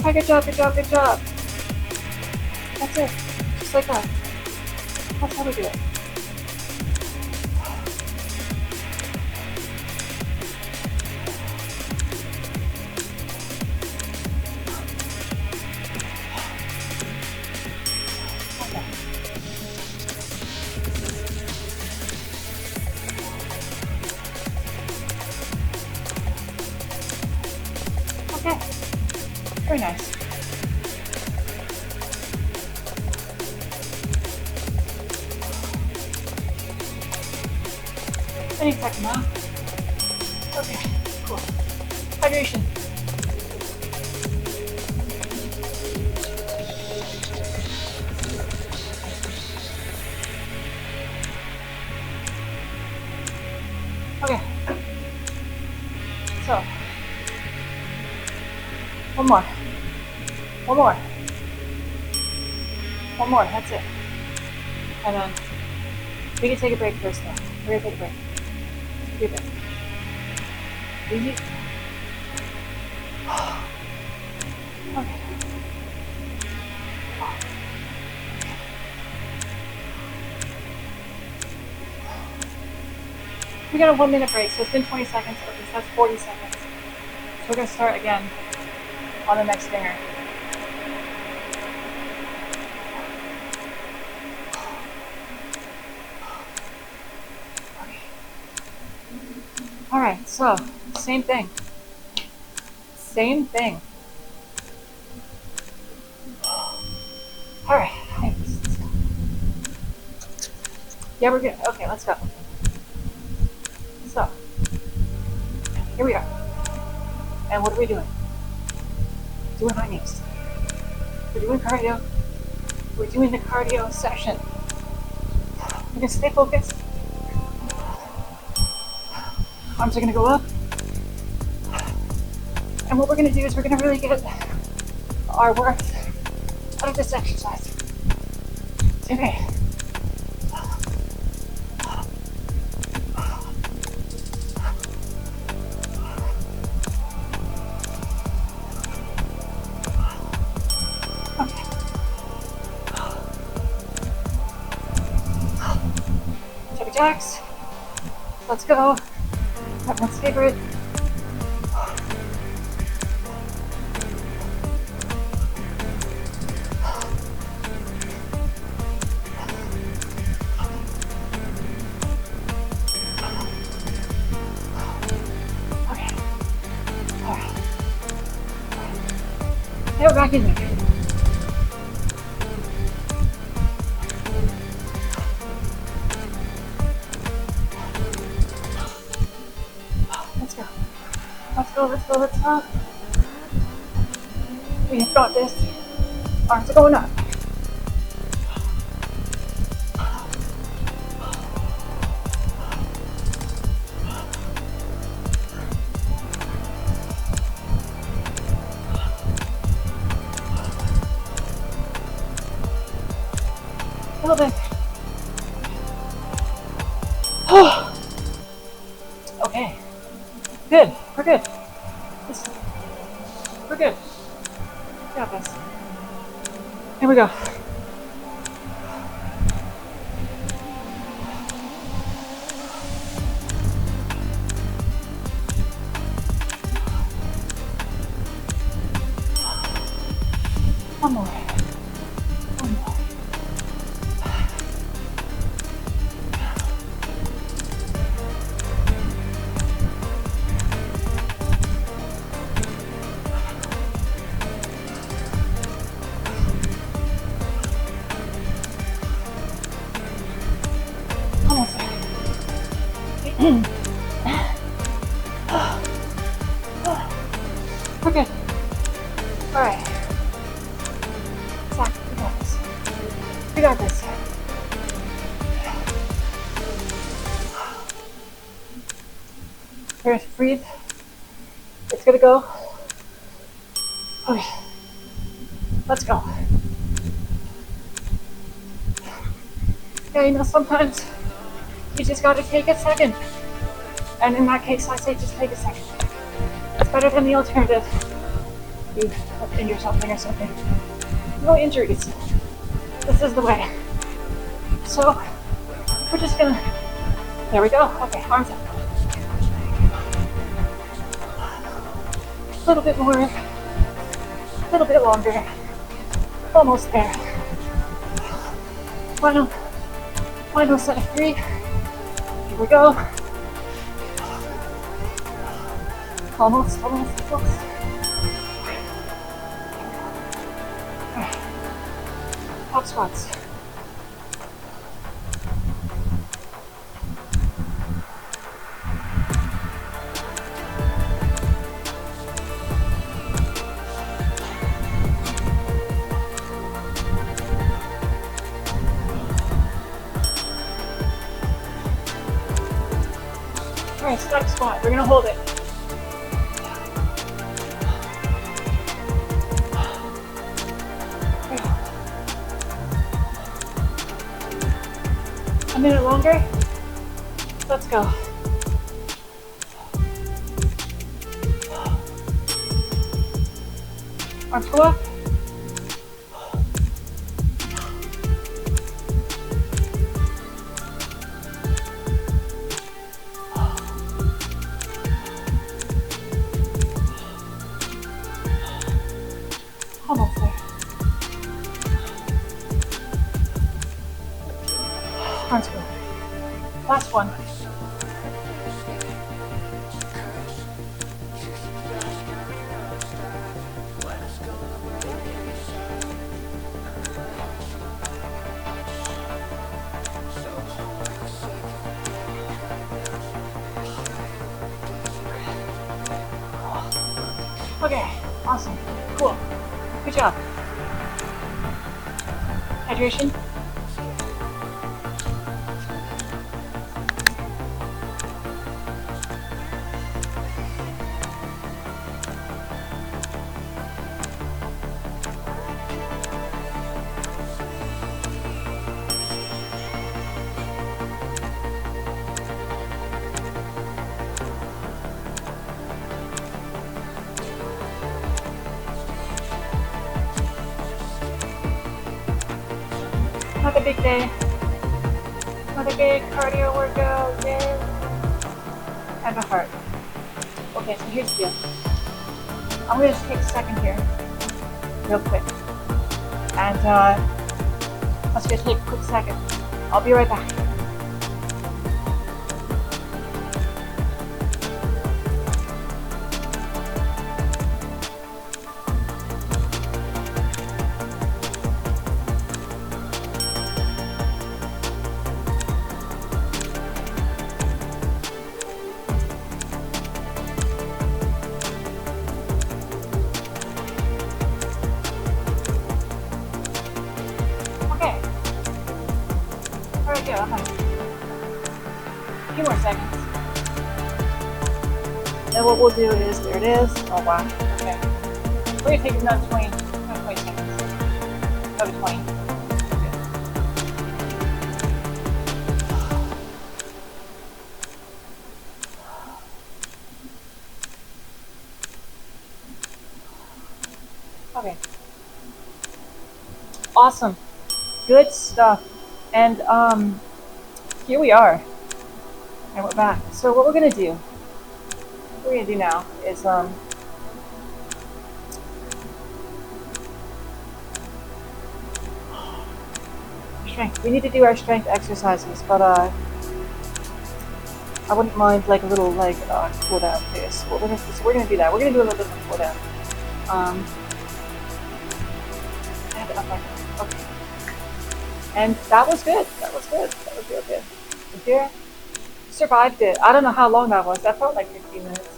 Hi, good job, good job, good job. That's it. Just like that. That's how we do it. Okay. Very nice. Any second now. Okay, cool. Hydration. Okay. So, one more. One more. One more, that's it. And then we can take a break first though. We're gonna take a break. Take a break. Easy. Okay. We got a 1 minute break, so it's been 20 seconds. Okay, so that's 40 seconds. So we're gonna start again on the next stinger. All right, so same thing. Same thing. All right. Yeah, we're good. Okay, let's go. So, here we are. And what are we doing? Doing high knees. We're doing cardio. We're doing the cardio session. We're gonna stay focused. Arms are gonna go up. And what we're gonna do is we're gonna really get our worth out of this exercise. Okay. Okay. Jumping jacks. Let's go. Everyone's favorite. Now we're back in there. Let's go. Let's go, let's go, let's go. We have got this. Arms are going up. A little bit. Okay. Good. We're good. We're good. Got this. Here we go. One more. One more. Almost there. We're good. All right. Zach, we got this. We got this. First, breathe. It's gonna go. Okay. Let's go. Yeah, you know, sometimes you just gotta take a second. And in that case, I say just take a second. It's better than the alternative. You injure something or something. No injuries. This is the way. So, we're just gonna, there we go. Okay, arms up. A little bit more, a little bit longer. Almost there. Final set of 3. Here we go. Almost. Top squats. Alright, stuck squat. We're gonna hold it. A minute longer. Let's go. Arms go up. Almost there. Arms go. Last one. Okay, awesome, cool, good job. Hydration. Another big day. Another big cardio workout. Yay. And a heart. Okay, so here's the deal. I'm gonna just take a second here, real quick. And let's just take a quick second. I'll be right back. Alright, good, I'm nice. A few more seconds. Then what we'll do is, there it is. Oh wow, okay. We're gonna take another 20 seconds. Another 20. Okay. Awesome. Good stuff. And here we are. And we're back. So what we're gonna do now is strength. We need to do our strength exercises, but I wouldn't mind like a little like cool down phase. So we're gonna do that. We're gonna do a little bit of cool down. And up like that. Okay. And that was good. That was good. That was real good. And here, survived it. I don't know how long that was. That felt like 15 minutes.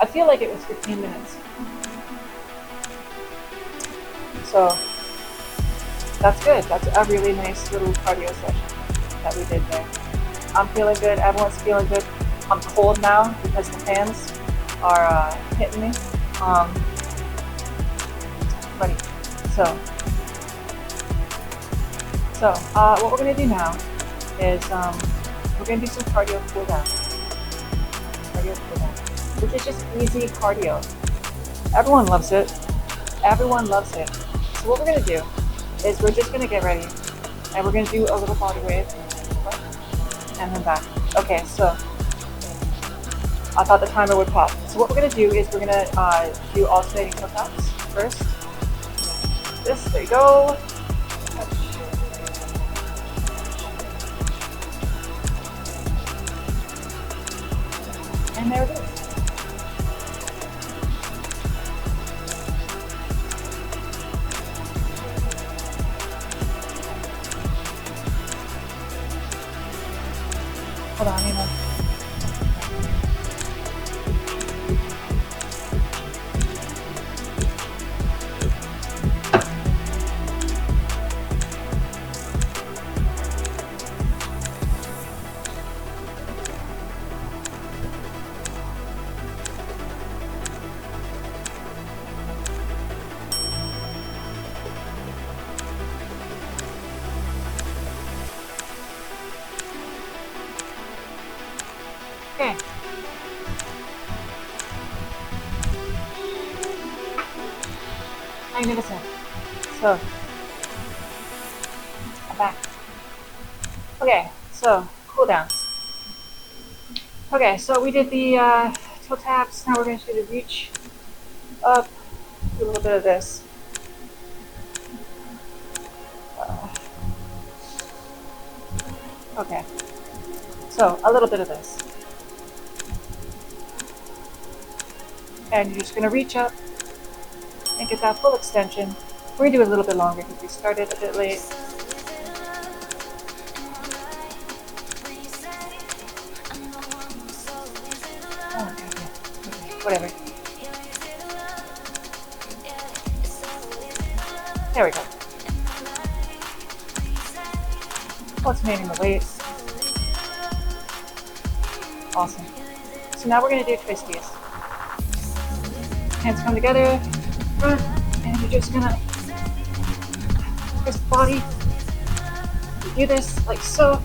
I feel like it was 15 minutes. So that's good. That's a really nice little cardio session that we did there. I'm feeling good. Everyone's feeling good. I'm cold now because the fans are hitting me. Funny. So what we're gonna do now is we're gonna do some cardio cool down. Which is just easy cardio. Everyone loves it. Everyone loves it. So what we're gonna do is we're just gonna get ready and we're gonna do a little body wave and then back. Okay, so I thought the timer would pop. So what we're gonna do is we're gonna do alternating push-ups first. There you go. And there it is. Hold on, hang on. Magnificent. So, I'm back. Okay, so cool downs. Okay, so we did the toe taps. Now we're going to do the reach up. Do a little bit of this. Okay, so a little bit of this. And you're just going to reach up and get that full extension. We're going to do a little bit longer because we started a bit late. Oh, okay, whatever. There we go. Alternating the weights. Awesome. So now we're going to do twisties. Hands come together, front, and you're just going to twist the body. You do this like so.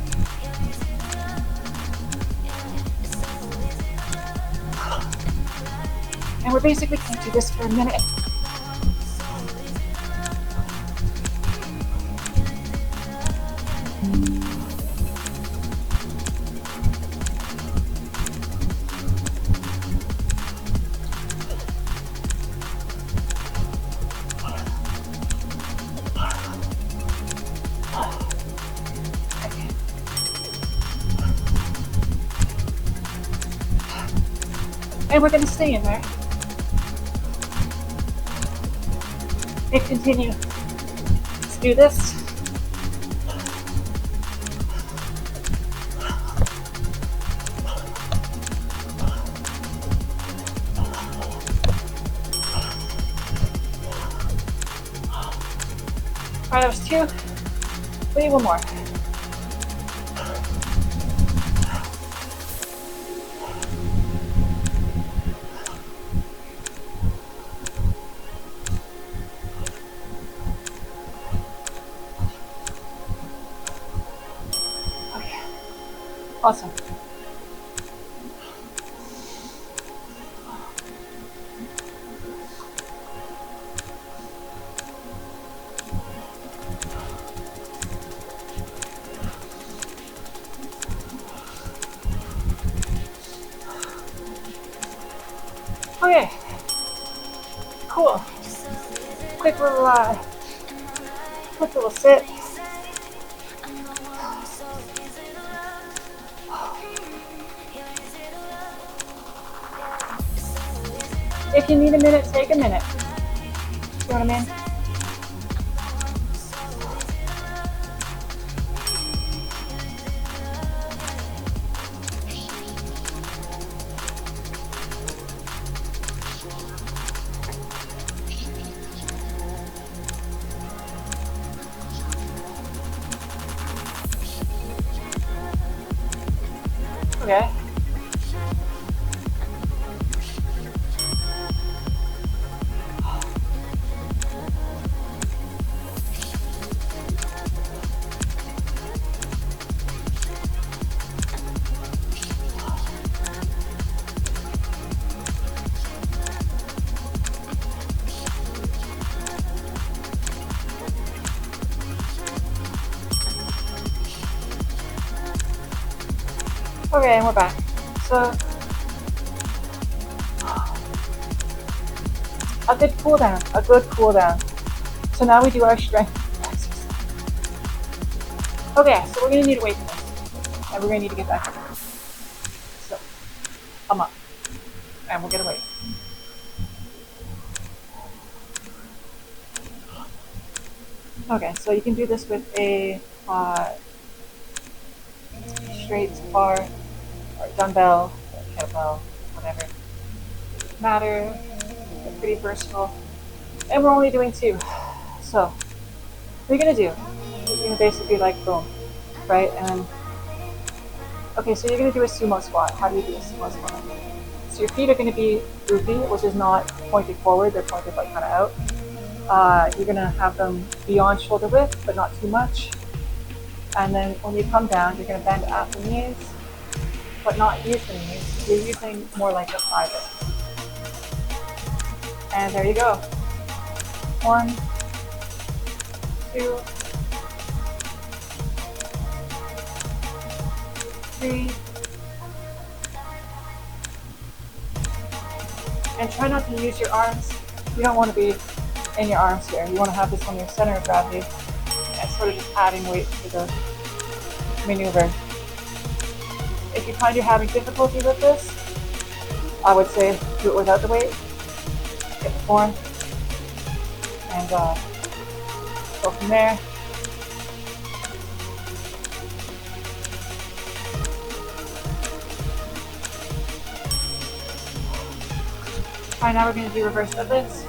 And we're basically going to do this for a minute. And we're going to stay in there. And continue to do this. Alright, that was 2. We need 1 more. Awesome. Okay. Cool. Quick little sit. If you need a minute, take a minute. You know what I mean? Okay. Okay, and we're back. So, a good cool down. So now we do our strength exercise. Okay, so we're going to need a weight for this. And we're going to need to get back up. So, come up. And we'll get a weight. Okay, so you can do this with a straight bar or dumbbell, or kettlebell, whatever. Doesn't matter. They're pretty versatile. And we're only doing 2. So, what you're going to do is you're going to basically like boom, right? And okay, so you're going to do a sumo squat. How do you do a sumo squat? So your feet are going to be droopy, which is not pointed forward. They're pointed like kind of out. You're going to have them beyond shoulder width, but not too much. And then when you come down, you're going to bend at the knees, but not use the knees. You're using more like the thigh bit. And there you go. 1, 2, 3, and try not to use your arms. You don't want to be in your arms here. You want to have this on your center of gravity and sort of just adding weight to the maneuver. If you find you're having difficulty with this, I would say do it without the weight. Get the form and go from there. Alright, now we're going to do reverse deadlifts.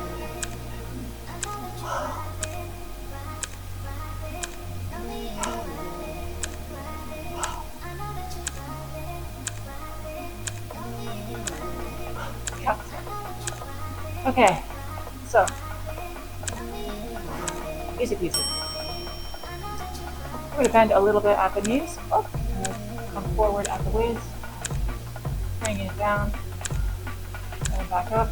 Okay, so easy peasy. I'm going to bend a little bit at the knees, come forward at the waist, bringing it down, and back up.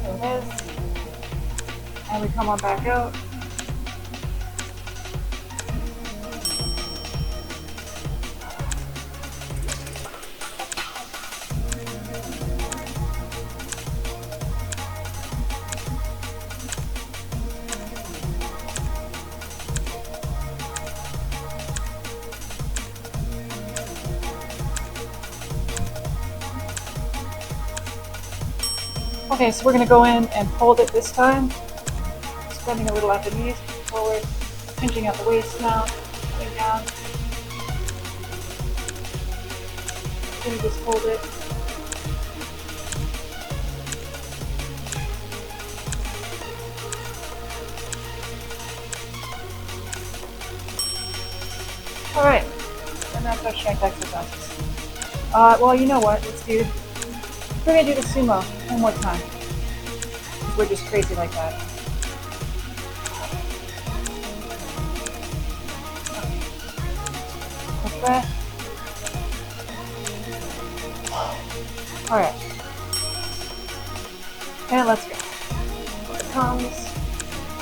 There it is. And we come on back out. Okay, so we're going to go in and hold it this time. Bending a little at the knees, forward, pinching at the waist now, coming down. Then just hold it. Alright, and that's our strength exercises. Well, you know what, we're going to do the sumo one more time. We're just crazy like that. Breath. Alright. And let's go. Here it comes.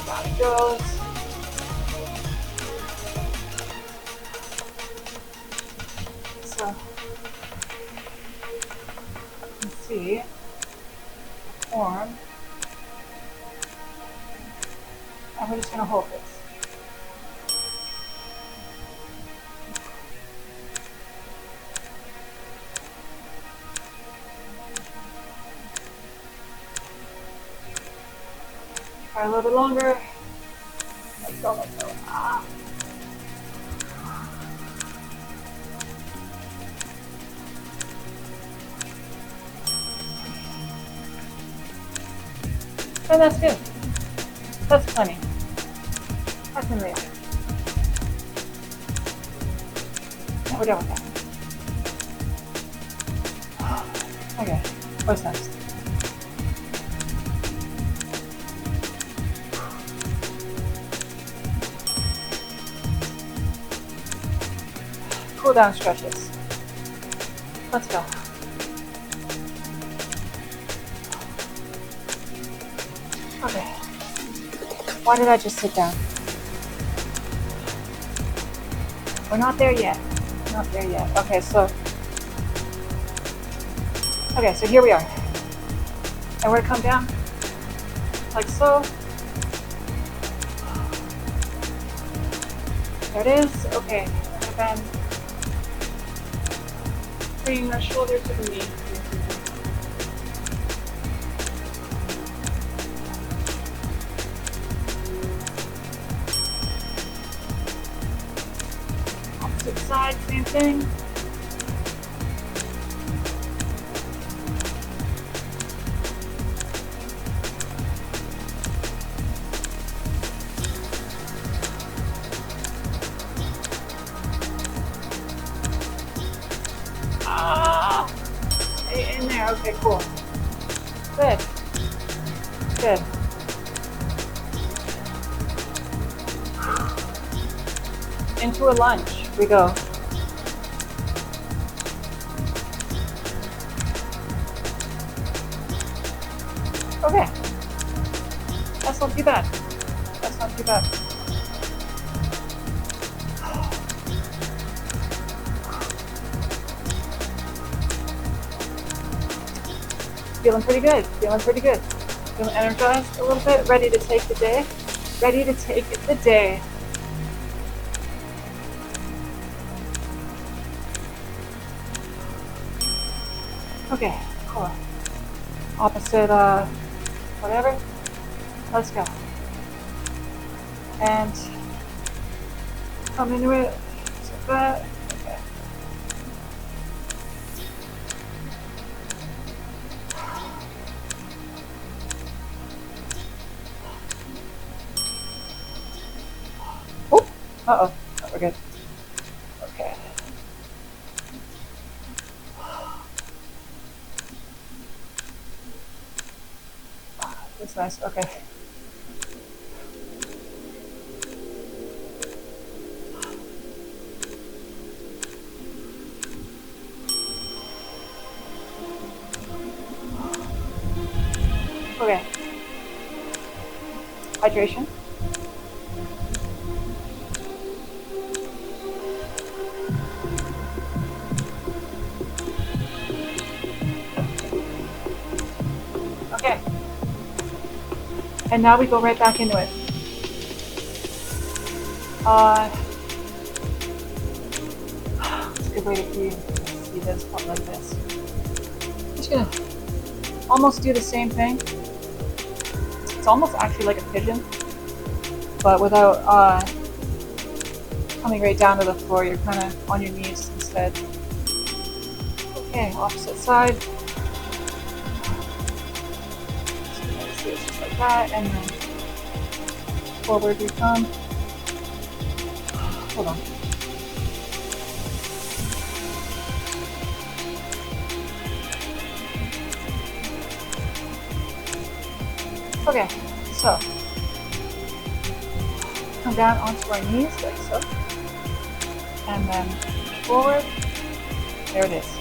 Down it goes. So, let's see. Form. And we're just going to hold this. Try a little bit longer. Let's go, let's go. Ah. And that's good. That's plenty. That's amazing. Now we're done with that. Okay, what's next? Cool down stretches. Let's go. Okay. Why did I just sit down? We're not there yet. Not there yet. Okay, so here we are. And we're gonna come down like so. There it is. Okay. We're gonna bend. Bringing our shoulder to the knee. Opposite side, same thing. Stay in there. Okay, cool. Good. Good. Into a lunge we go. Okay, that's not too bad. That's not too bad. Feeling pretty good, feeling pretty good. Feeling energized a little bit, ready to take the day. Ready to take the day. Okay, cool. Opposite, whatever. Let's go. And come into it, just like that. Okay. Oh, uh-oh, oh, we're good. Okay. That's nice, okay. Okay. Hydration. Okay. And now we go right back into it. It's a good way to see this part like this. Just gonna almost do the same thing. It's almost actually like a pigeon, but without coming right down to the floor. You're kind of on your knees instead. Okay, opposite side. So it's just like that, and then forward we come. Hold on. Okay, so come down onto our knees like so, and then forward. There it is.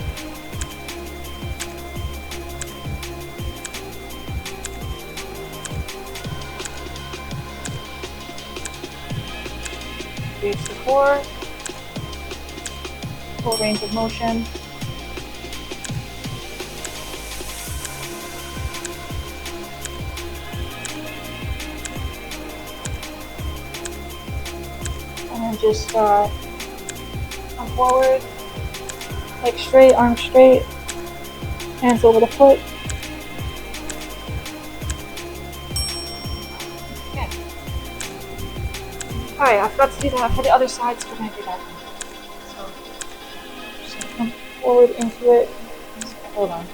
Engage the core, full range of motion. And then just come forward, leg straight, arms straight, hands over the foot. Okay. Alright, I forgot to do that for the other side, so we're going to do that. So, just gonna come forward into it. Hold on.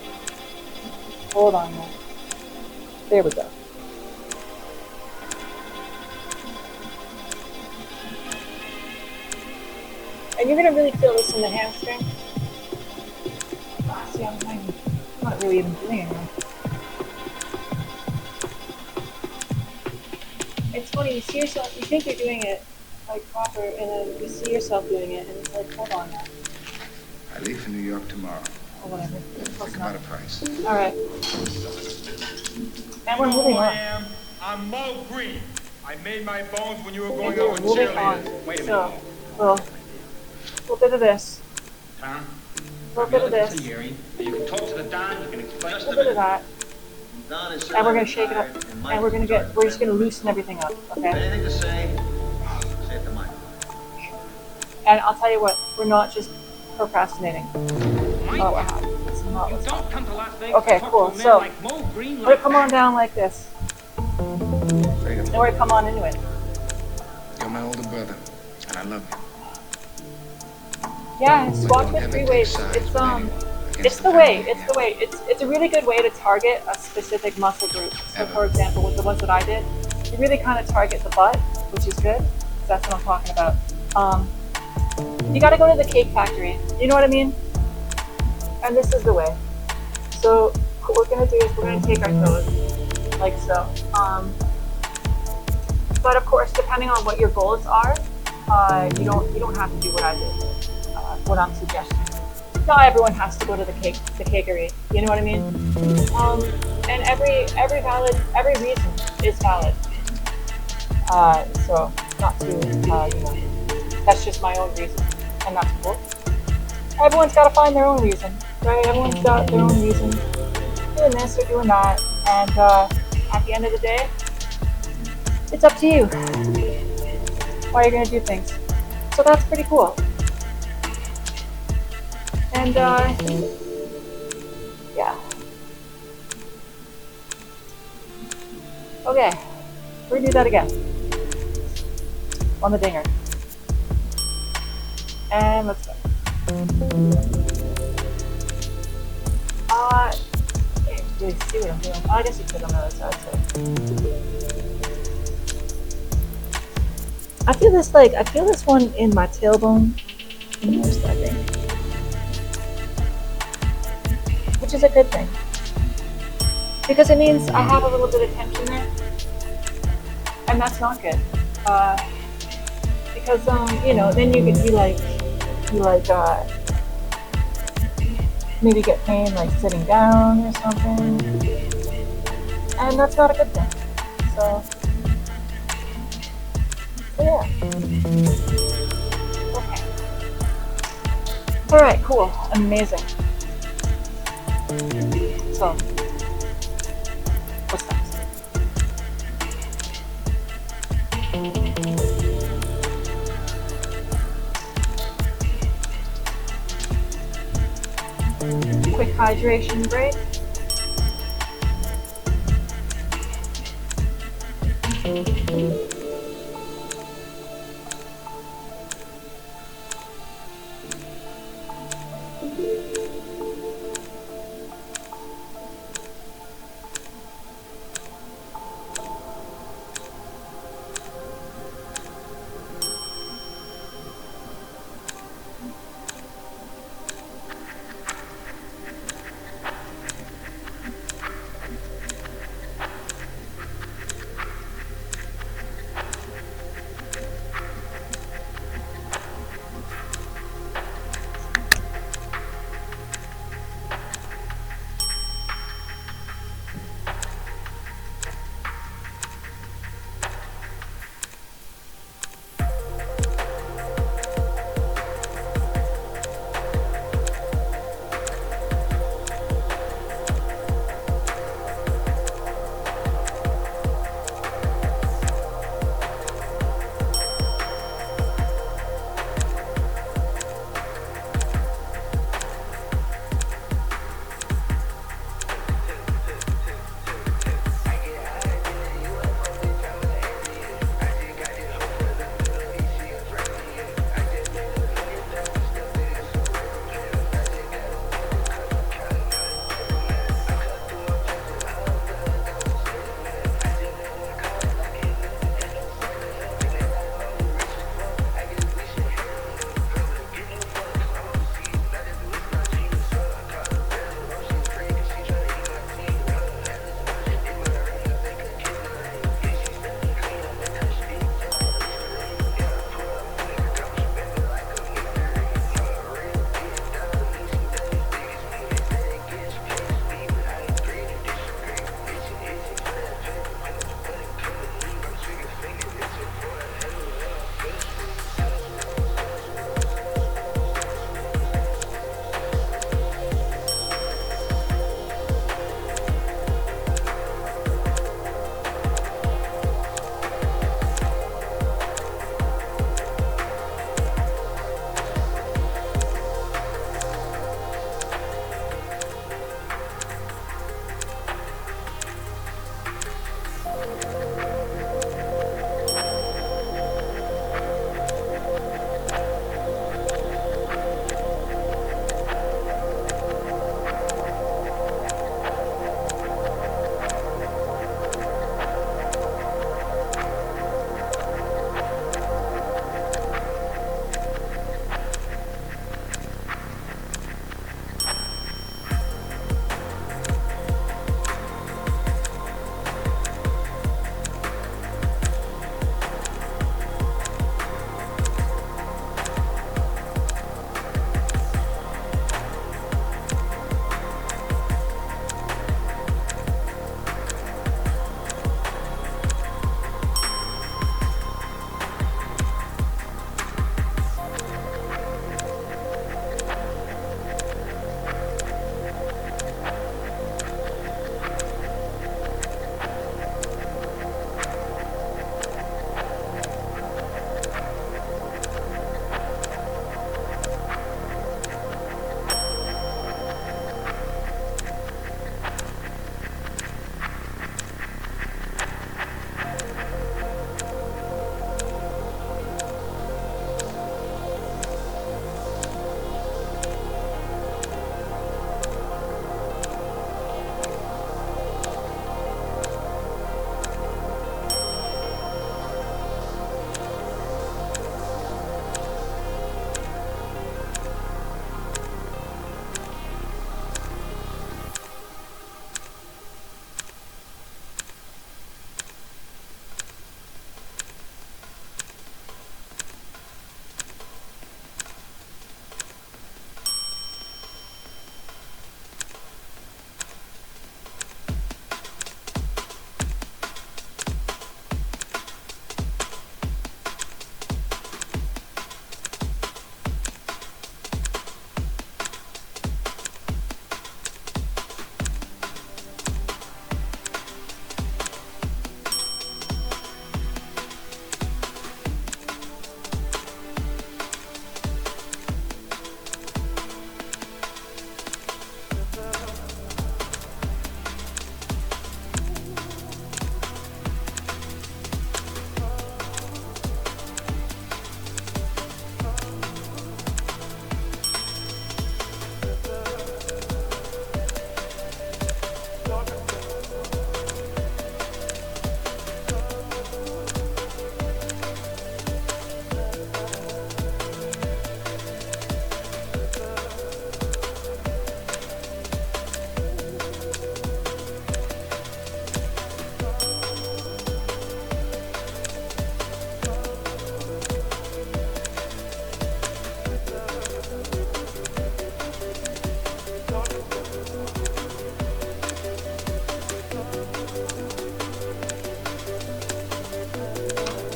Hold on now. There we go. And you're going to really feel this in the hamstring. See, I'm not really even doing anything. It's funny, you see yourself, you think you're doing it like proper, and then you see yourself doing it, and it's like, hold on now. I leave for New York tomorrow. Or whatever. Think about a price. Alright. And we're moving on. I'm Mo Green. I made my bones when you were going And out we're with moving cheerleaders. on. Wait a So, minute. well, a little bit of this, Tom, a little bit of this, hearing. You can talk to the Don, you can explain a little bit of that, and we're gonna shake it up, and we're just gonna loosen everything up, okay? Anything to say? Say it to Mike. And I'll tell you what, we're not just procrastinating. Mike, Oh, wow. That's not you what's don't come to Las Vegas Okay, to talk cool. to a man So, like Mo Green we're gonna like come on down like this. Freedom. Then we're gonna come on into it. You're my older brother, and I love you. Yeah, But squats don't with ever 3 take weights. sides It's with anyone it's against the the way. family, It's the way. It's a really good way to target a specific muscle group. So, Ever. for example, with the ones that I did, you really kind of target the butt, which is good. 'Cause that's what I'm talking about. You got to go to the cake factory. You know what I mean? And this is the way. So, what we're gonna do is we're gonna take our toes like so. But of course, depending on what your goals are, you don't have to do what I did. What I'm suggesting. not everyone has to go to the cakery. You know what I mean? And every reason is valid. So not to, that's just my own reason, and that's cool. Everyone's got to find their own reason, right? Everyone's got their own reason, doing this or doing that, and at the end of the day, it's up to you why you're gonna do things. So that's pretty cool. And yeah. Okay, we're gonna do that again on the dinger. And let's go. Can't really see what I'm doing. I guess you could on the other side too. I feel this one in my tailbone. Most, I think. Which is a good thing. Because it means I have a little bit of tension there. And that's not good. Because then you could be like maybe get pain like sitting down or something. And that's not a good thing. So yeah. Okay. Alright, cool. Amazing. So what's next? Quick hydration break.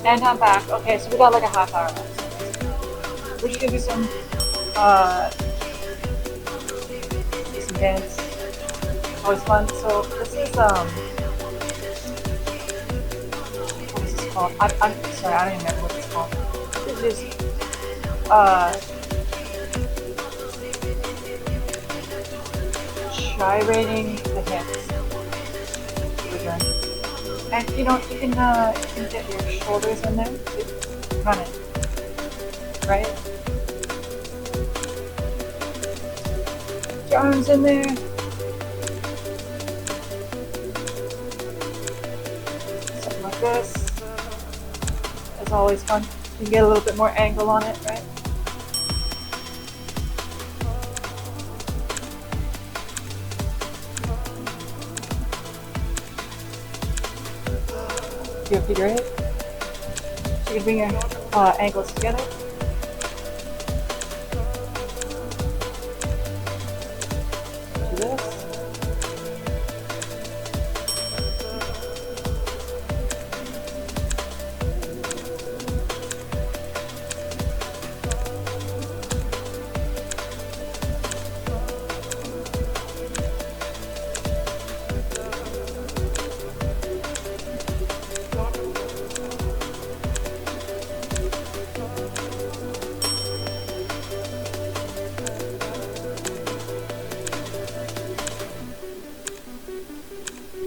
And I'm back. Okay, so we got like a half hour left. We're just gonna do some dance. Always fun. So this is what is this called? I'm sorry, I don't even remember what it's called. This is gyrating the hips. We're doing. And you know, you can get your shoulders in there to run it, right? Your arms in there. Something like this. It's always fun. You can get a little bit more angle on it, right? Do a figure eight. So you can bring your ankles together. Do this.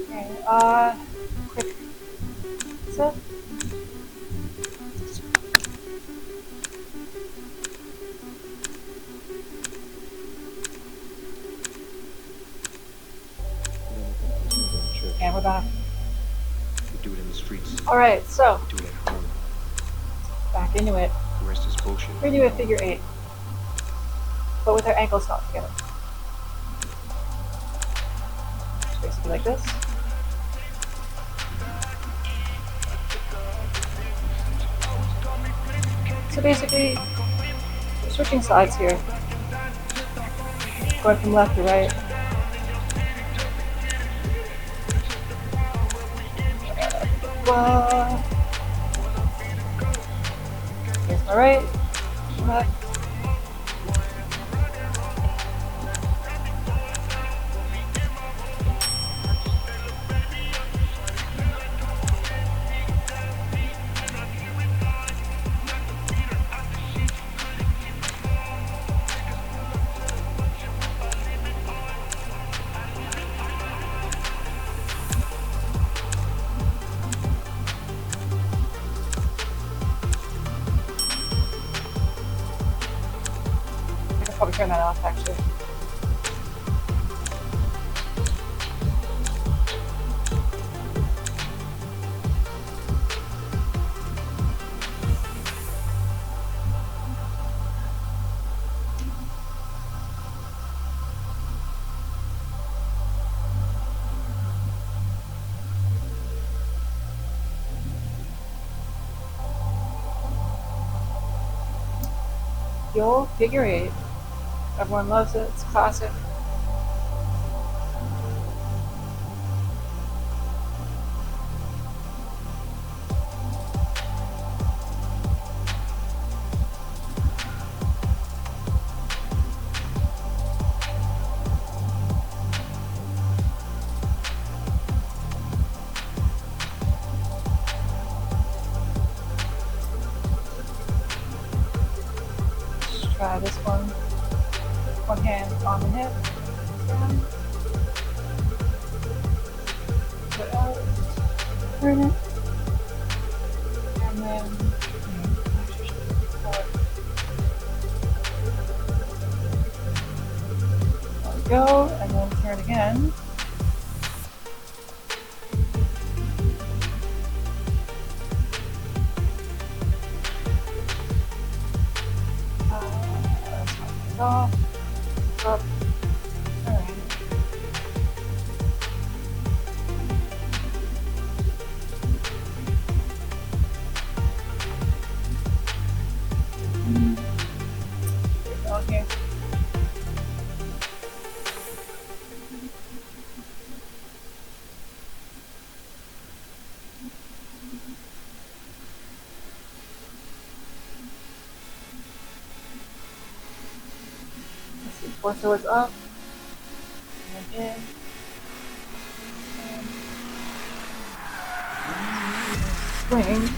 Okay, quick set. And we're back. We do it in the streets. Alright, so We do it at home. back into it. The rest is bullshit. We're gonna do a figure eight, but with our ankles not together. Just basically like this. So basically, we're switching sides here. Going from left to right. Here's my right, left. I could probably turn that off actually. The old figure eight. Everyone loves it. It's classic. Let's try this one. One hand on the hip. Down. Put out. Turn it. And then there we go. And then turn again. Off. Up. Turn. Keep going here. Torso is up. And then in. And swing.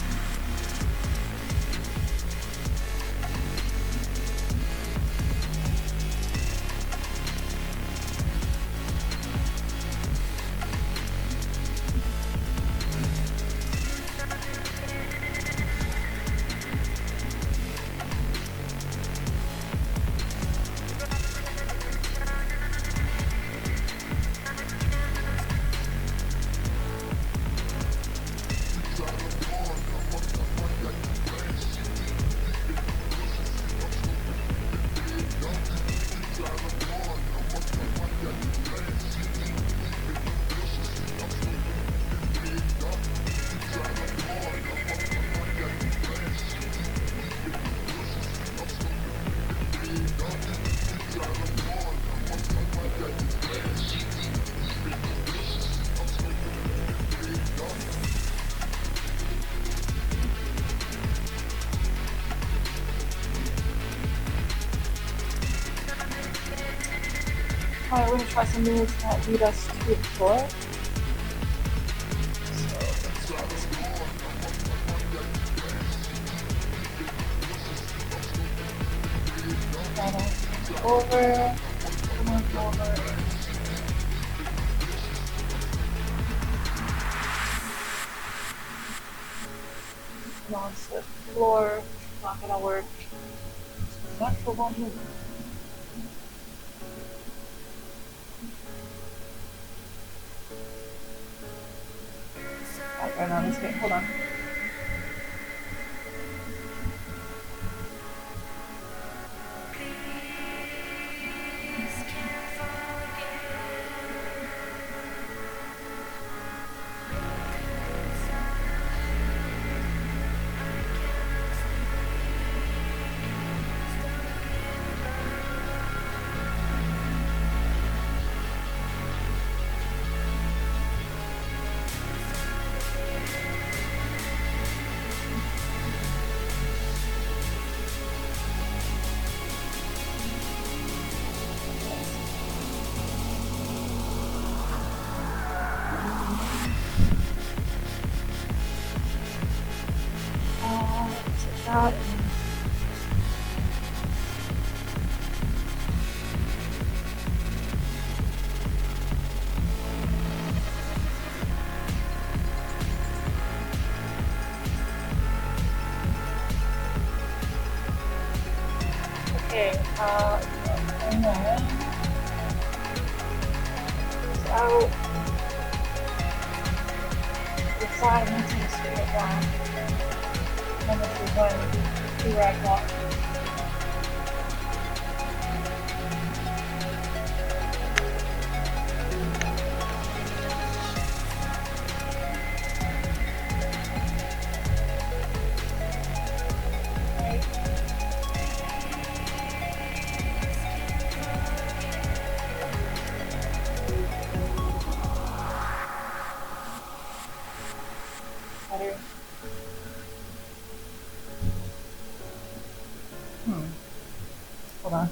Alright, we're gonna try some moves that lead us to the floor. So let's try this one. Over, over. Come on, to the floor. Not gonna work. Not for one move. Right on this game. Hold on. Take that. Okay, and then it's out the side into the straight line. And this is one, 2 rag walk. Better. Hold on.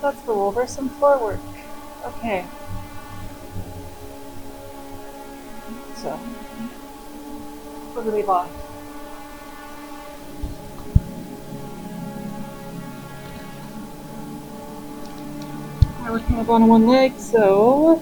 Let's go over some floor work. Okay. So, where do we lost? We're kind of on one leg, so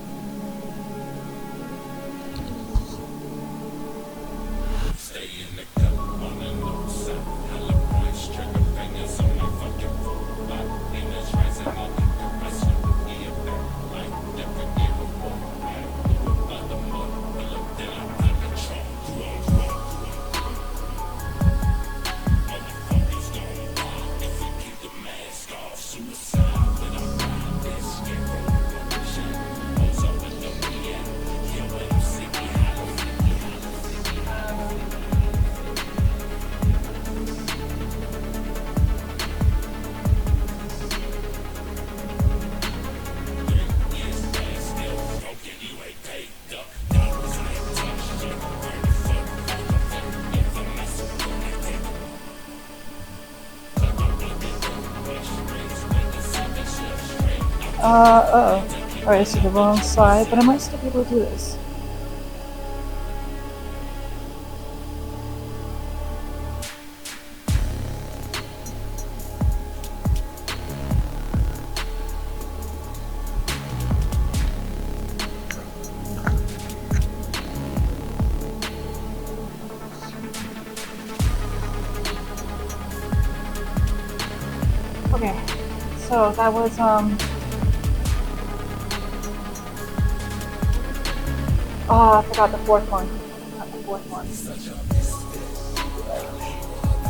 Uh-oh. Alright, this is the wrong side, but I might still be able to do this. Okay, so that was, oh, I forgot the fourth one. Not the fourth one.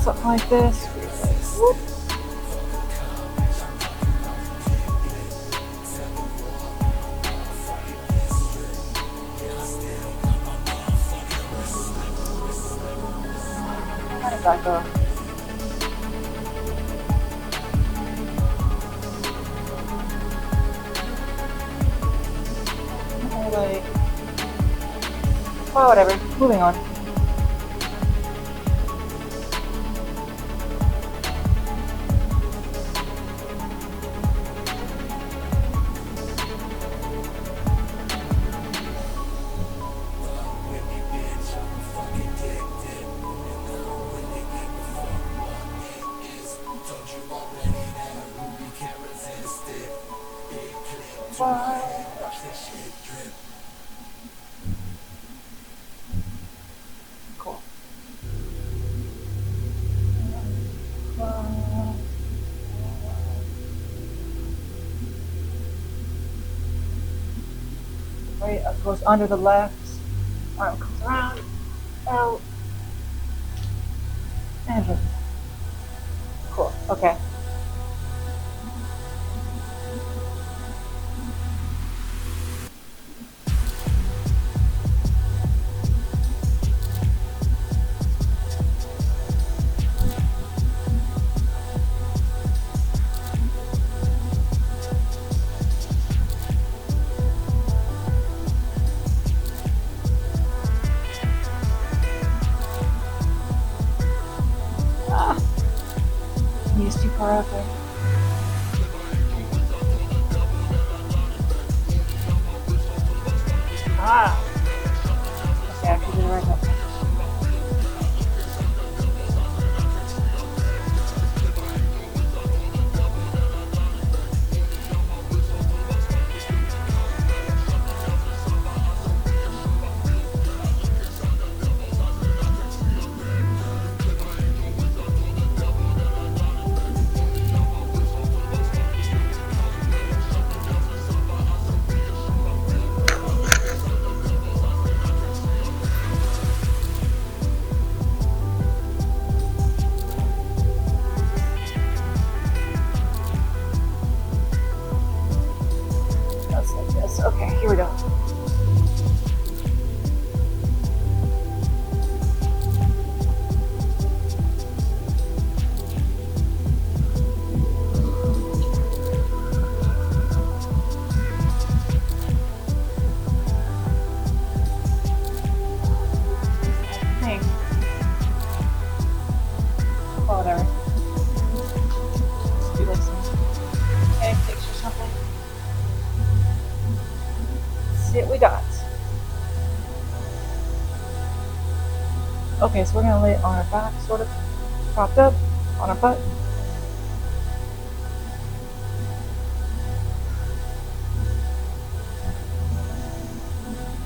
Something like this. Whoop. How did that go? Like, well, whatever. Moving on. Cool. Right, it goes under the left. Arm comes around, out, and in. Cool. Okay. Ah, knees too far out there. Ah. Okay, I actually did it right now. Just like this. Okay, here we go. Hey. Oh, whatever. Let's do like some pancakes or something. Let's see what we got. Okay, so we're gonna lay it on our back, sort of propped up on our butt.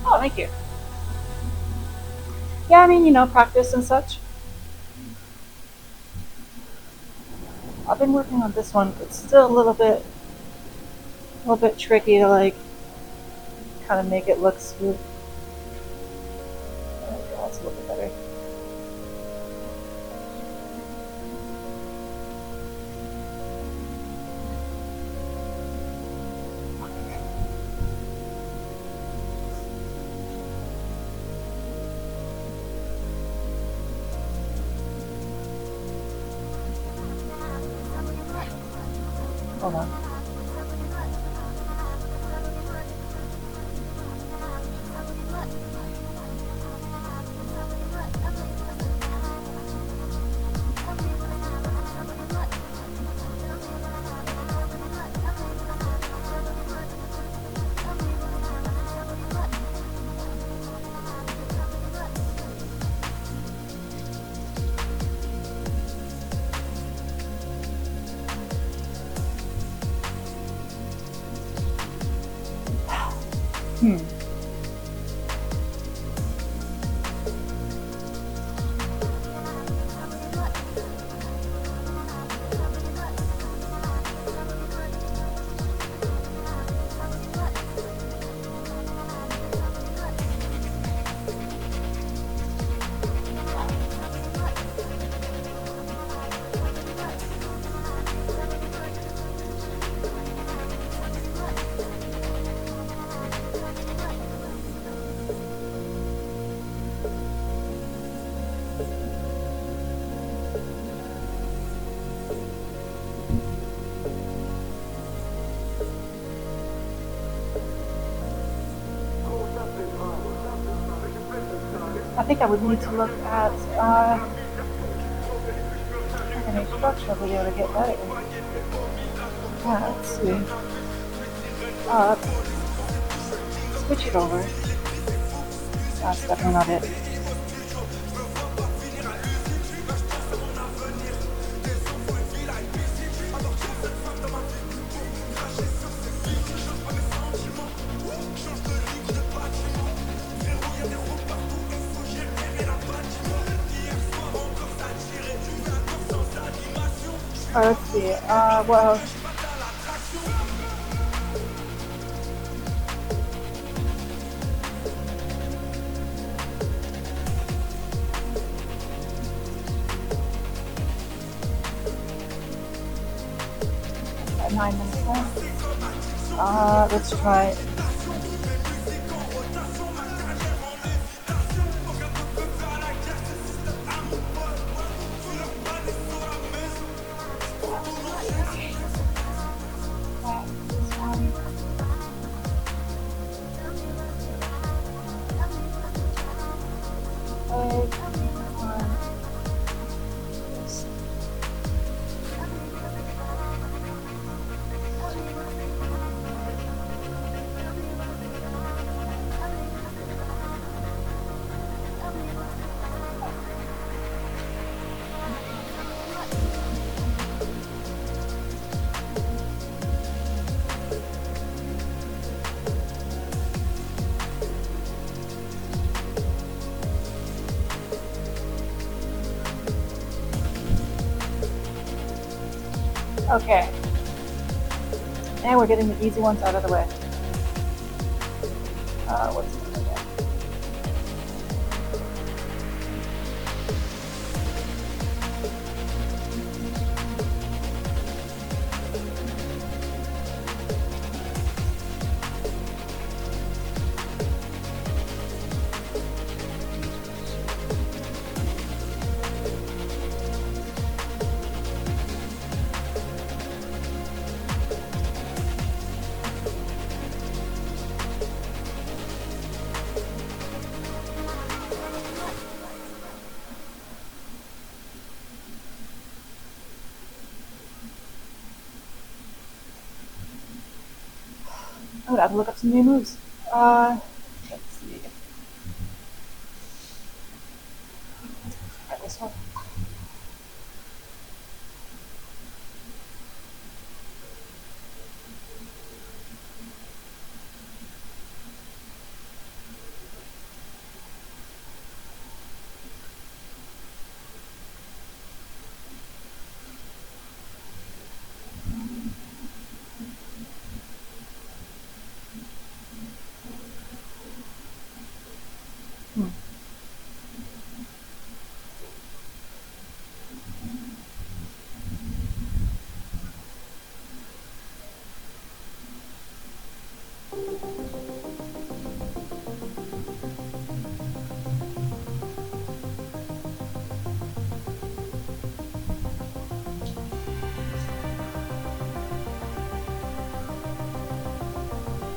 Oh, thank you. Yeah, I mean, you know, practice and such. I've been working on this one. It's still a little bit tricky to like kind of make it look smooth. There we go, that's a little bit better. Hold on. Hmm. I think I would need to look at an instructional video to get that in. Yeah, let's see. Up. Switch it over. That's definitely not it. Let's see. Well, at 9 minutes left. Let's try. Okay. And we're getting the easy ones out of the way. What's this one again? I would have to look up some new moves. Let's see. Try this one.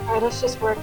Alright, let's just work